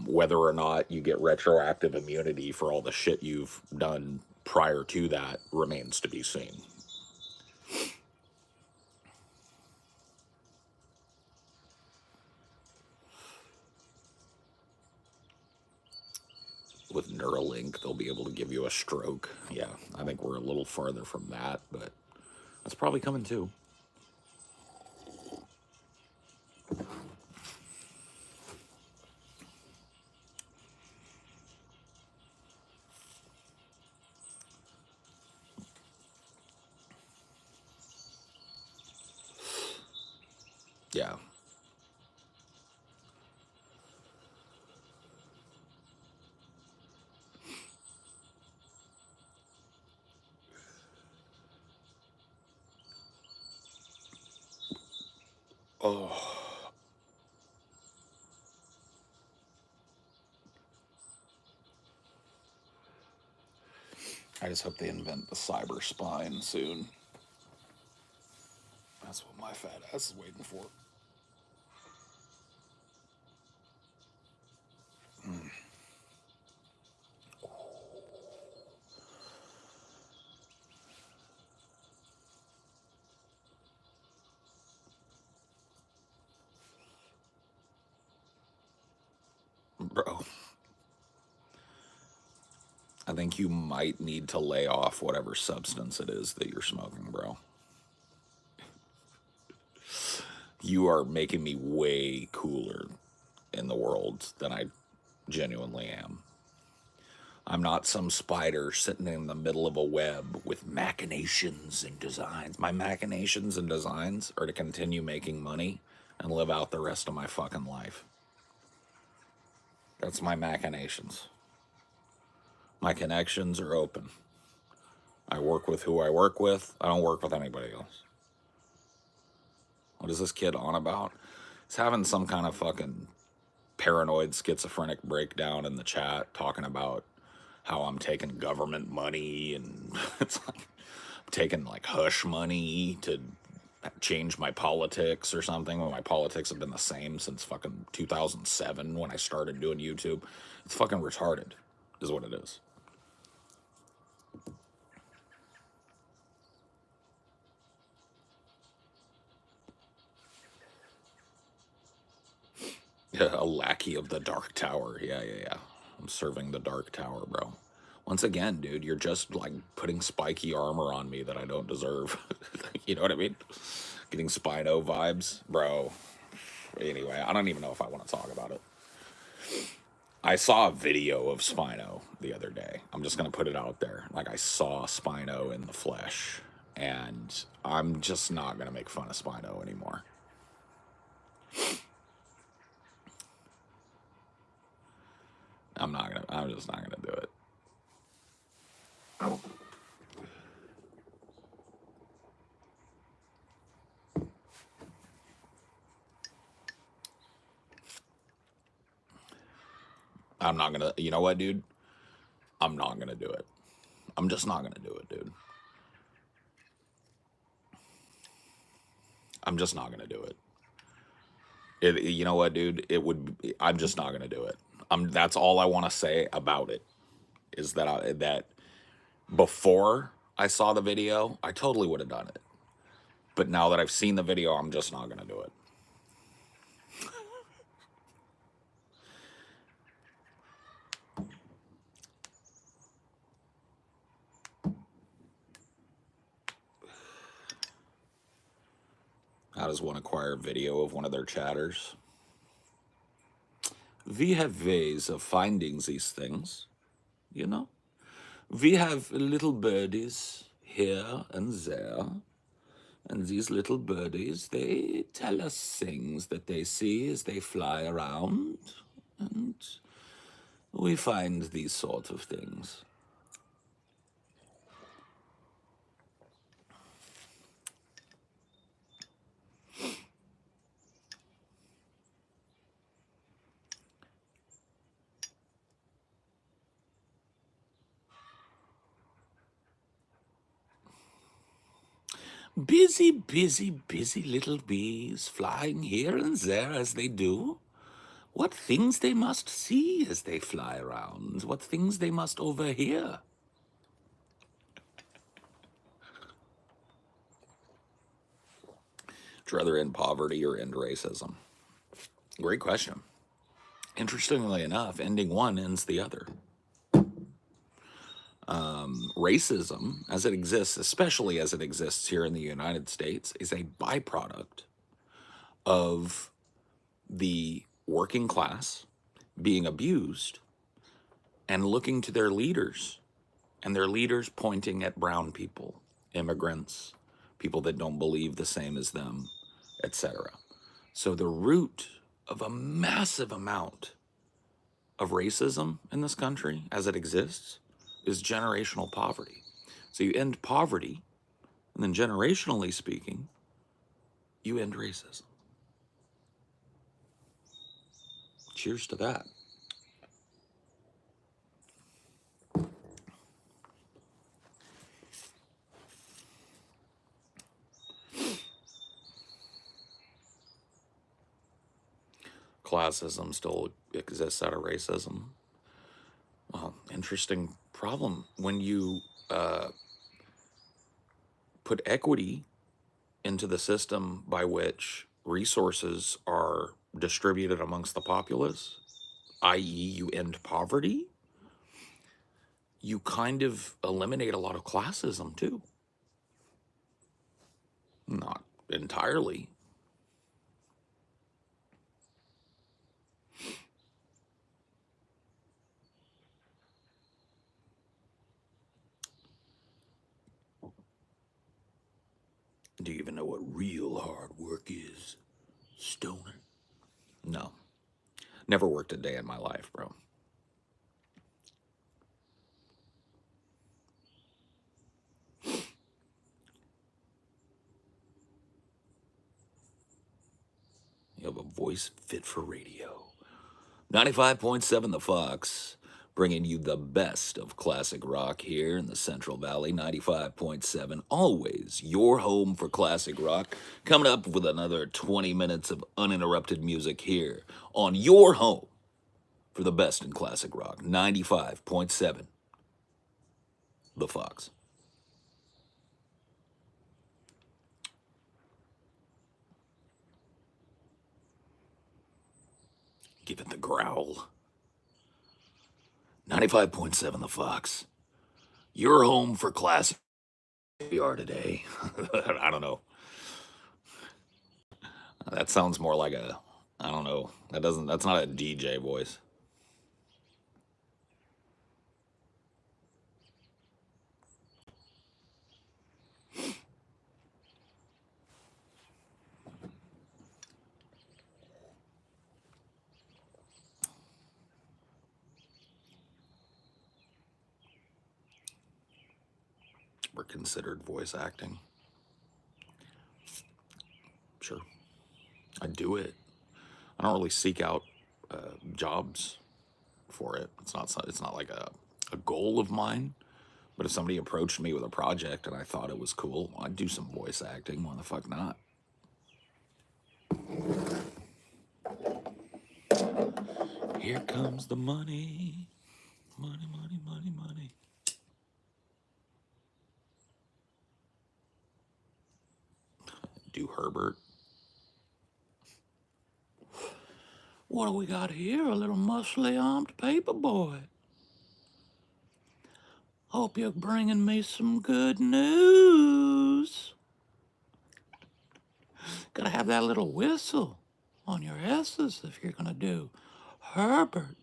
A: whether or not you get retroactive immunity for all the shit you've done prior to that remains to be seen. With Neuralink, they'll be able to give you a stroke. Yeah, I think we're a little farther from that, but that's probably coming too. Yeah. Oh, I just hope they invent the cyber spine soon. That's what my fat ass is waiting for. Bro, I think you might need to lay off whatever substance it is that you're smoking, bro. You are making me way cooler in the world than I genuinely am. I'm not some spider sitting in the middle of a web with machinations and designs. My machinations and designs are to continue making money and live out the rest of my fucking life. That's my machinations. My connections are open. I work with who I work with. I don't work with anybody else. What is this kid on about? He's having some kind of fucking paranoid schizophrenic breakdown in the chat talking about how I'm taking government money and it's like I'm taking like hush money to change my politics or something when my politics have been the same since fucking 2007 when I started doing YouTube. It's fucking retarded is what it is. Yeah, a lackey of the Dark Tower. Yeah. I'm serving the Dark Tower, bro. Once again, dude, you're just like putting spiky armor on me that I don't deserve. You know what I mean? Getting Spino vibes, bro. Anyway, I don't even know if I want to talk about it. I saw a video of Spino the other day. I'm just going to put it out there. Like, I saw Spino in the flesh, and I'm just not going to make fun of Spino anymore. I'm just not gonna do it. I'm not gonna, you know what, dude? I'm not gonna do it. I'm just not gonna do it, dude. I'm just not gonna do it. You know what, dude? I'm just not gonna do it. That's all I want to say about it. Is that before I saw the video, I totally would have done it. But now that I've seen the video, I'm just not gonna do it. How does one acquire video of one of their chatters? We have ways of finding these things, you know? We have little birdies here and there, and these little birdies, they tell us things that they see as they fly around, and we find these sort of things. Busy, busy, busy little bees flying here and there as they do. What things they must see as they fly around. What things they must overhear. Would you rather end poverty or end racism? Great question. Interestingly enough, ending one ends the other. Racism, as it exists, especially as it exists here in the United States, is a byproduct of the working class being abused and looking to their leaders, and their leaders pointing at brown people, immigrants, people that don't believe the same as them, etc. So the root of a massive amount of racism in this country as it exists is generational poverty. So you end poverty, and then generationally speaking, you end racism. Cheers to that. Classism still exists out of racism. Well, interesting problem. When you put equity into the system by which resources are distributed amongst the populace, i.e., you end poverty, you kind of eliminate a lot of classism too. Not entirely. Do you even know what real hard work is, stoner? No. Never worked a day in my life, bro. a voice fit for radio. 95.7 The Fox, bringing you the best of classic rock here in the Central Valley. 95.7, always your home for classic rock. Coming up with another 20 minutes of uninterrupted music here on your home for the best in classic rock. 95.7 The Fox. Give it the growl. 95.7 The Fox. Your home for classic. We are today. I don't know. That sounds more like a, I don't know. That's not a DJ voice. We're considered voice acting. Sure. I do it. I don't really seek out jobs for it. It's not like a goal of mine. But if somebody approached me with a project and I thought it was cool, I'd do some voice acting. Why the fuck not? Here comes the money. Money, money, money, money. Do Herbert. What do we got here? A little muscly armed paper boy. Hope you're bringing me some good news. Gotta have that little whistle on your S's if you're gonna do Herbert.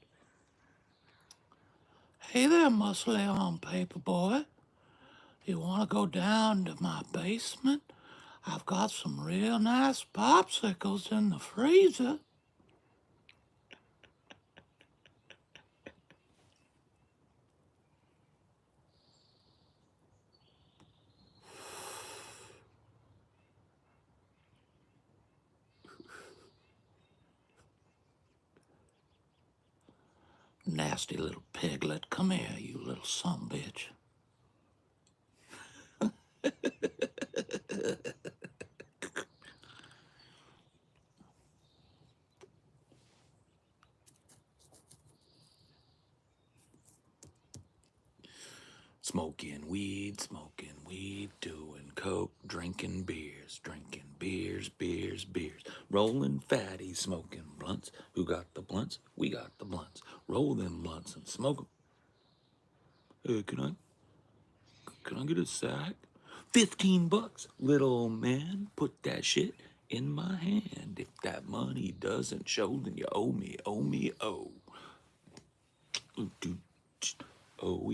A: Hey there, muscly armed paper boy. You wanna go down to my basement? I've got some real nice popsicles in the freezer. Nasty little piglet. Come here, you little sumbitch. Smoking weed, doing coke, drinking beers, beers. Rolling fatties, smoking blunts. Who got the blunts? We got the blunts. Roll them blunts and smoke them. Hey, can I get a sack? $15, little old man. Put that shit in my hand. If that money doesn't show, then you owe me, oh. Oh.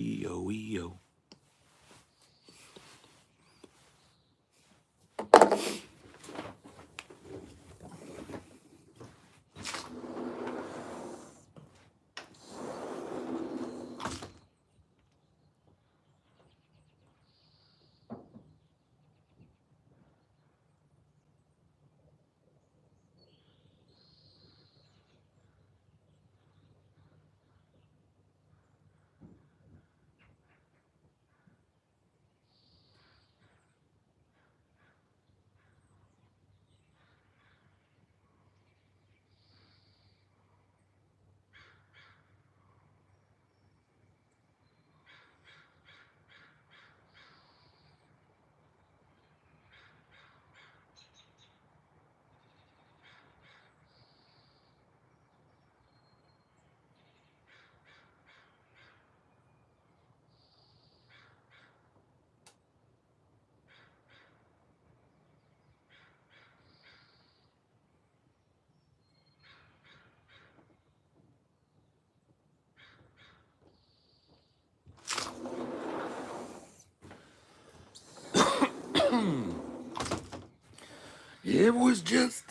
A: It was just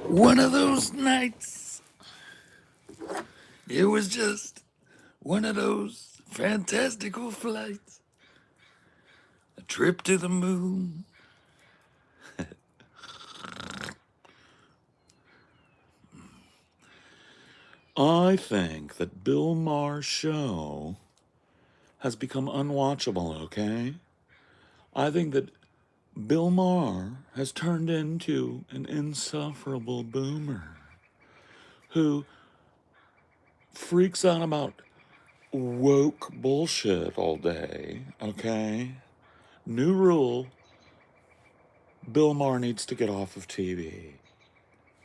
A: one of those nights. It was just one of those fantastical flights. A trip to the moon. I think that Bill Maher's show has become unwatchable, okay? I think that Bill Maher has turned into an insufferable boomer who freaks out about woke bullshit all day, okay? New rule, Bill Maher needs to get off of TV.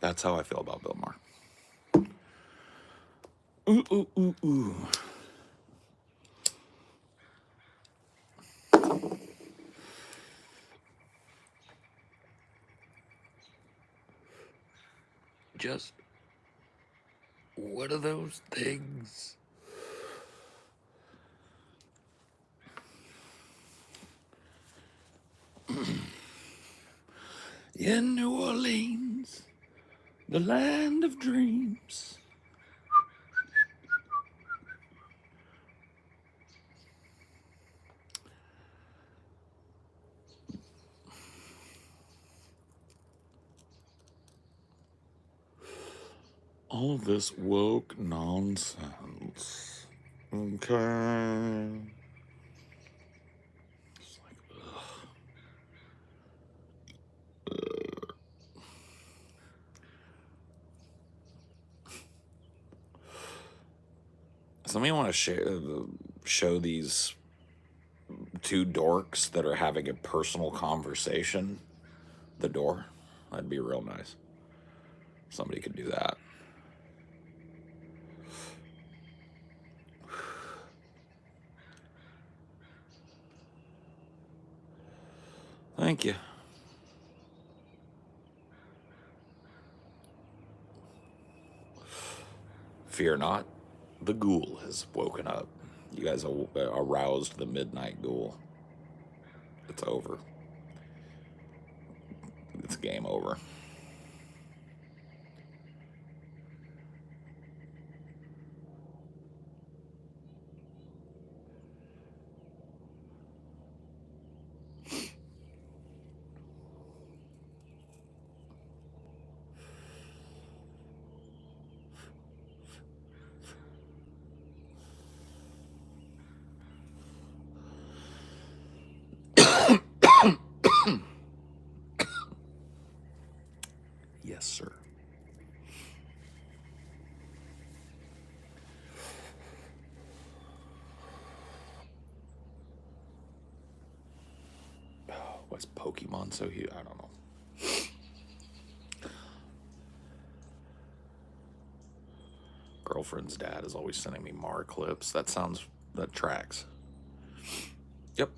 A: That's how I feel about Bill Maher. Ooh, ooh, ooh, ooh. Just, what are those things? In New Orleans, the land of dreams. All of this woke nonsense. Okay. It's like, somebody want to show these two dorks that are having a personal conversation the door? That'd be real nice. Somebody could do that. Thank you. Fear not, the ghoul has woken up. You guys aroused the midnight ghoul. It's over. It's game over. Yes, sir. What's Pokemon so huge? I don't know. Girlfriend's dad is always sending me Mar clips. That tracks. Yep.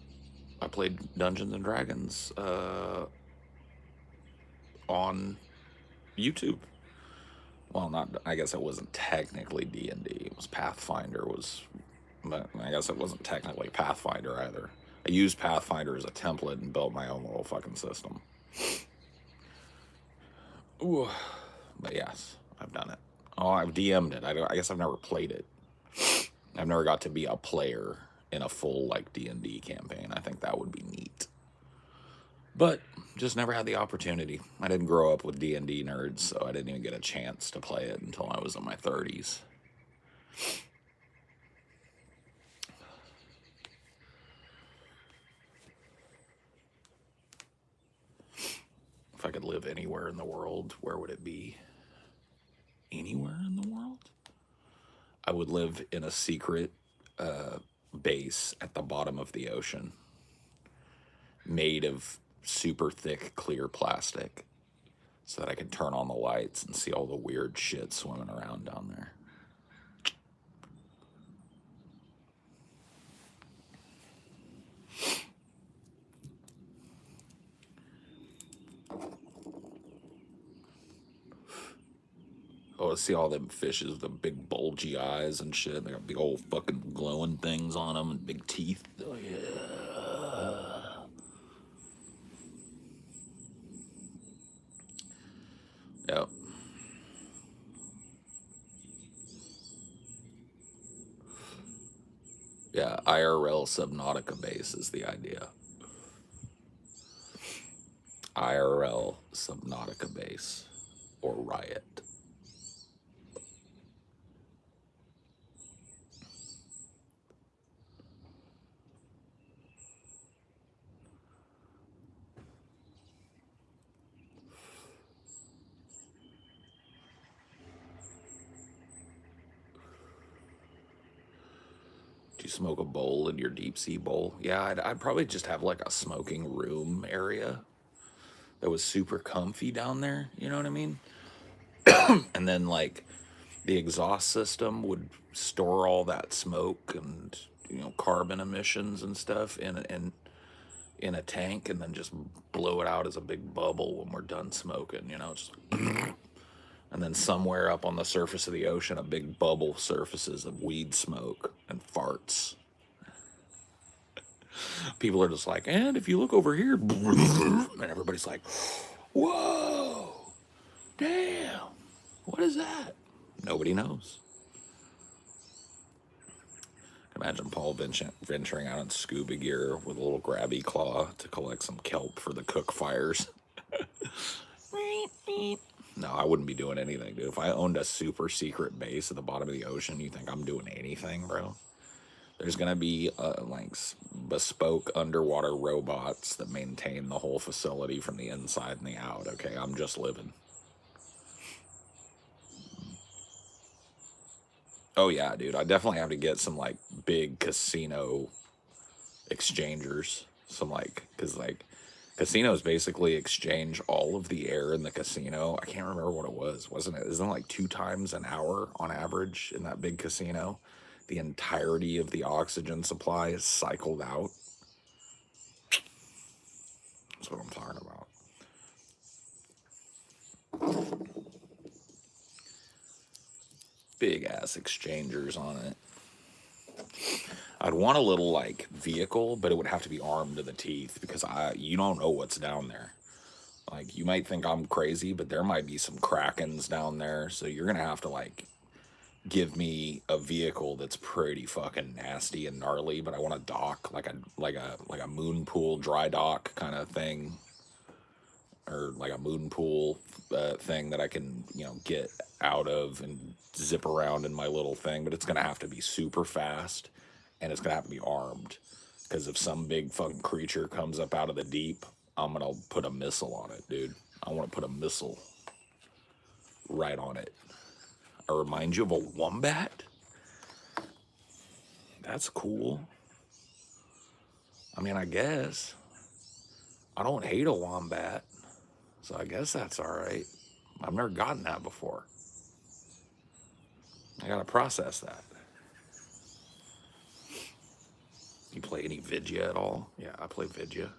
A: I played Dungeons and Dragons on YouTube. Well, not. I guess it wasn't technically D&D. It was Pathfinder. But I guess it wasn't technically Pathfinder either. I used Pathfinder as a template and built my own little fucking system. Ooh. But yes, I've done it. Oh, I've DM'd it. I guess I've never played it. I've never got to be a player in a full like D&D campaign. I think that would be neat. But just never had the opportunity. I didn't grow up with D&D nerds, so I didn't even get a chance to play it until I was in my 30s. If I could live anywhere in the world, where would it be? Anywhere in the world? I would live in a secret base at the bottom of the ocean, made of super thick clear plastic, so that I could turn on the lights and see all the weird shit swimming around down there. Oh, I see all them fishes with the big bulgy eyes and shit. They got big old fucking glowing things on them and big teeth. Oh, yeah. Yep. Yeah, IRL Subnautica base is the idea. IRL Subnautica base or Riot. smoke a bowl in your deep sea bowl? Yeah, I'd probably just have like a smoking room area that was super comfy down there. You know what I mean? And then like the exhaust system would store all that smoke and carbon emissions and stuff in a tank, and then just blow it out as a big bubble when we're done smoking. Just and then somewhere up on the surface of the ocean, a big bubble surfaces of weed smoke and farts. People are just like, and if you look over here, and everybody's like, whoa, damn, what is that? Nobody knows. Imagine Paul venturing out in scuba gear with a little grabby claw to collect some kelp for the cook fires. No, I wouldn't be doing anything, dude. If I owned a super secret base at the bottom of the ocean, you think I'm doing anything, bro? There's gonna be like bespoke underwater robots that maintain the whole facility from the inside and the out. Okay, I'm just living. Oh yeah, dude. I definitely have to get some like big casino exchangers. Some like, cause like casinos basically exchange all of the air in the casino. I can't remember what it was. Wasn't it? Isn't it like 2 times an hour on average in that big casino? The entirety of the oxygen supply is cycled out. That's what I'm talking about. Big ass exchangers on it. I'd want a little like vehicle, but it would have to be armed to the teeth because you don't know what's down there. Like you might think I'm crazy, but there might be some krakens down there, so you're gonna have to like give me a vehicle that's pretty fucking nasty and gnarly, but I want a dock, like a moon pool dry dock kind of thing, or like a moon pool thing that I can get out of and zip around in my little thing. But it's gonna have to be super fast, and it's gonna have to be armed, because if some big fucking creature comes up out of the deep, I'm gonna put a missile on it, dude. I want to put a missile right on it. I remind you of a wombat? That's cool. I mean, I guess. I don't hate a wombat, so I guess that's all right. I've never gotten that before. I gotta process that. You play any Vidya at all? Yeah, I play Vidya.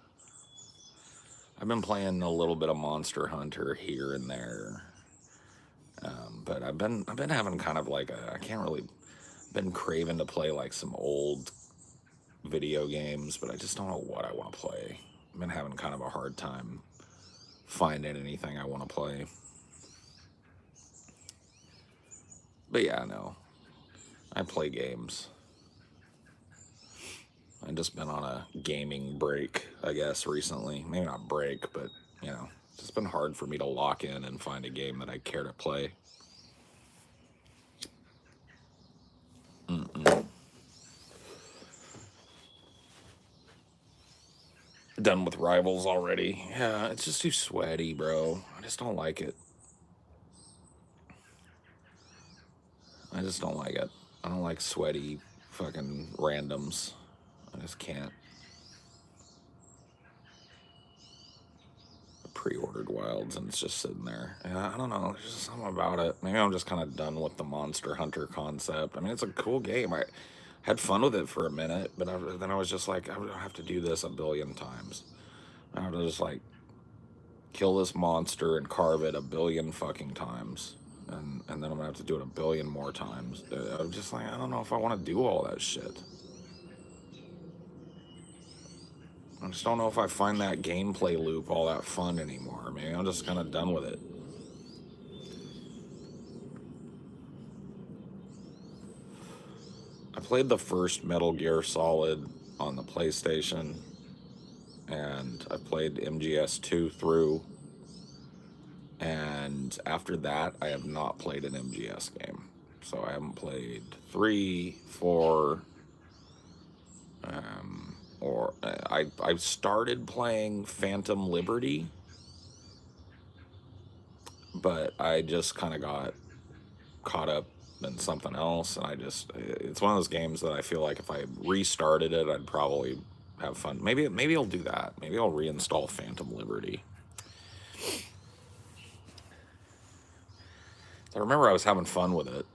A: I've been playing a little bit of Monster Hunter here and there. But I've been having kind of like I can't really, been craving to play like some old video games, but I just don't know what I want to play. I've been having kind of a hard time finding anything I want to play. But yeah, no, I play games. I've just been on a gaming break, I guess, recently. Maybe not break, but it's just been hard for me to lock in and find a game that I care to play. Done with Rivals already. Yeah, it's just too sweaty, bro. I just don't like it. I just don't like it. I don't like sweaty fucking randoms. I just can't. I pre-ordered Wilds and it's just sitting there. Yeah, I don't know. There's just something about it. Maybe I'm just kind of done with the Monster Hunter concept. I mean, it's a cool game. I had fun with it for a minute, but then I was just like, I would have to do this a billion times. I have to just like kill this monster and carve it a billion fucking times. And then I'm gonna have to do it a billion more times. I'm just like, I don't know if I want to do all that shit. I just don't know if I find that gameplay loop all that fun anymore. Maybe I'm just kind of done with it. I played the first Metal Gear Solid on the PlayStation, and I played MGS2 through, and after that, I have not played an MGS game. So I haven't played 3, 4, or I started playing Phantom Liberty, but I just kind of got caught up been something else, and it's one of those games that I feel like if I restarted it, I'd probably have fun. Maybe I'll do that. Maybe I'll reinstall Phantom Liberty. I remember I was having fun with it,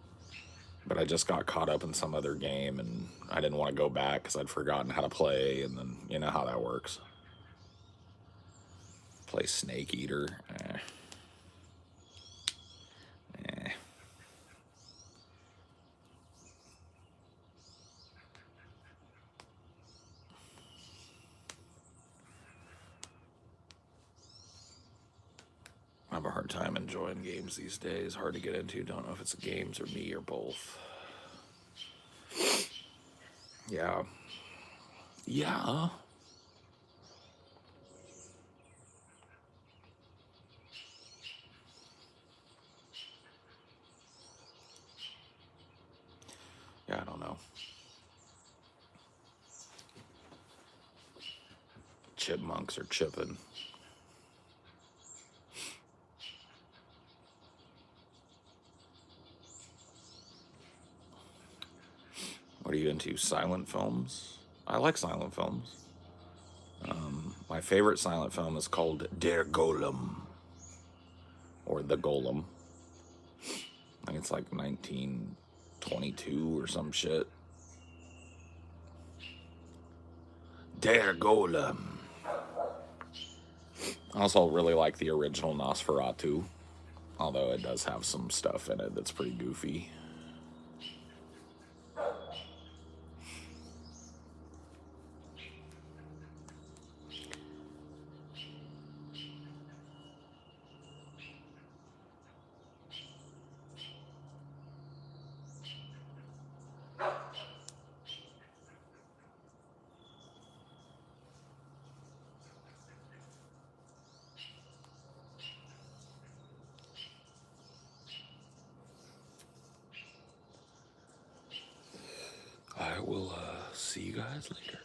A: but I just got caught up in some other game, and I didn't want to go back because I'd forgotten how to play, and then you know how that works. Play Snake Eater. Eh. I have a hard time enjoying games these days. Hard to get into. Don't know if it's the games or me or both. Yeah. Yeah. Yeah, I don't know. Chipmunks are chipping. What are you into? Silent films? I like silent films. My favorite silent film is called Der Golem. Or The Golem. I think it's like 1922 or some shit. Der Golem. I also really like the original Nosferatu. Although it does have some stuff in it that's pretty goofy. I will see you guys later.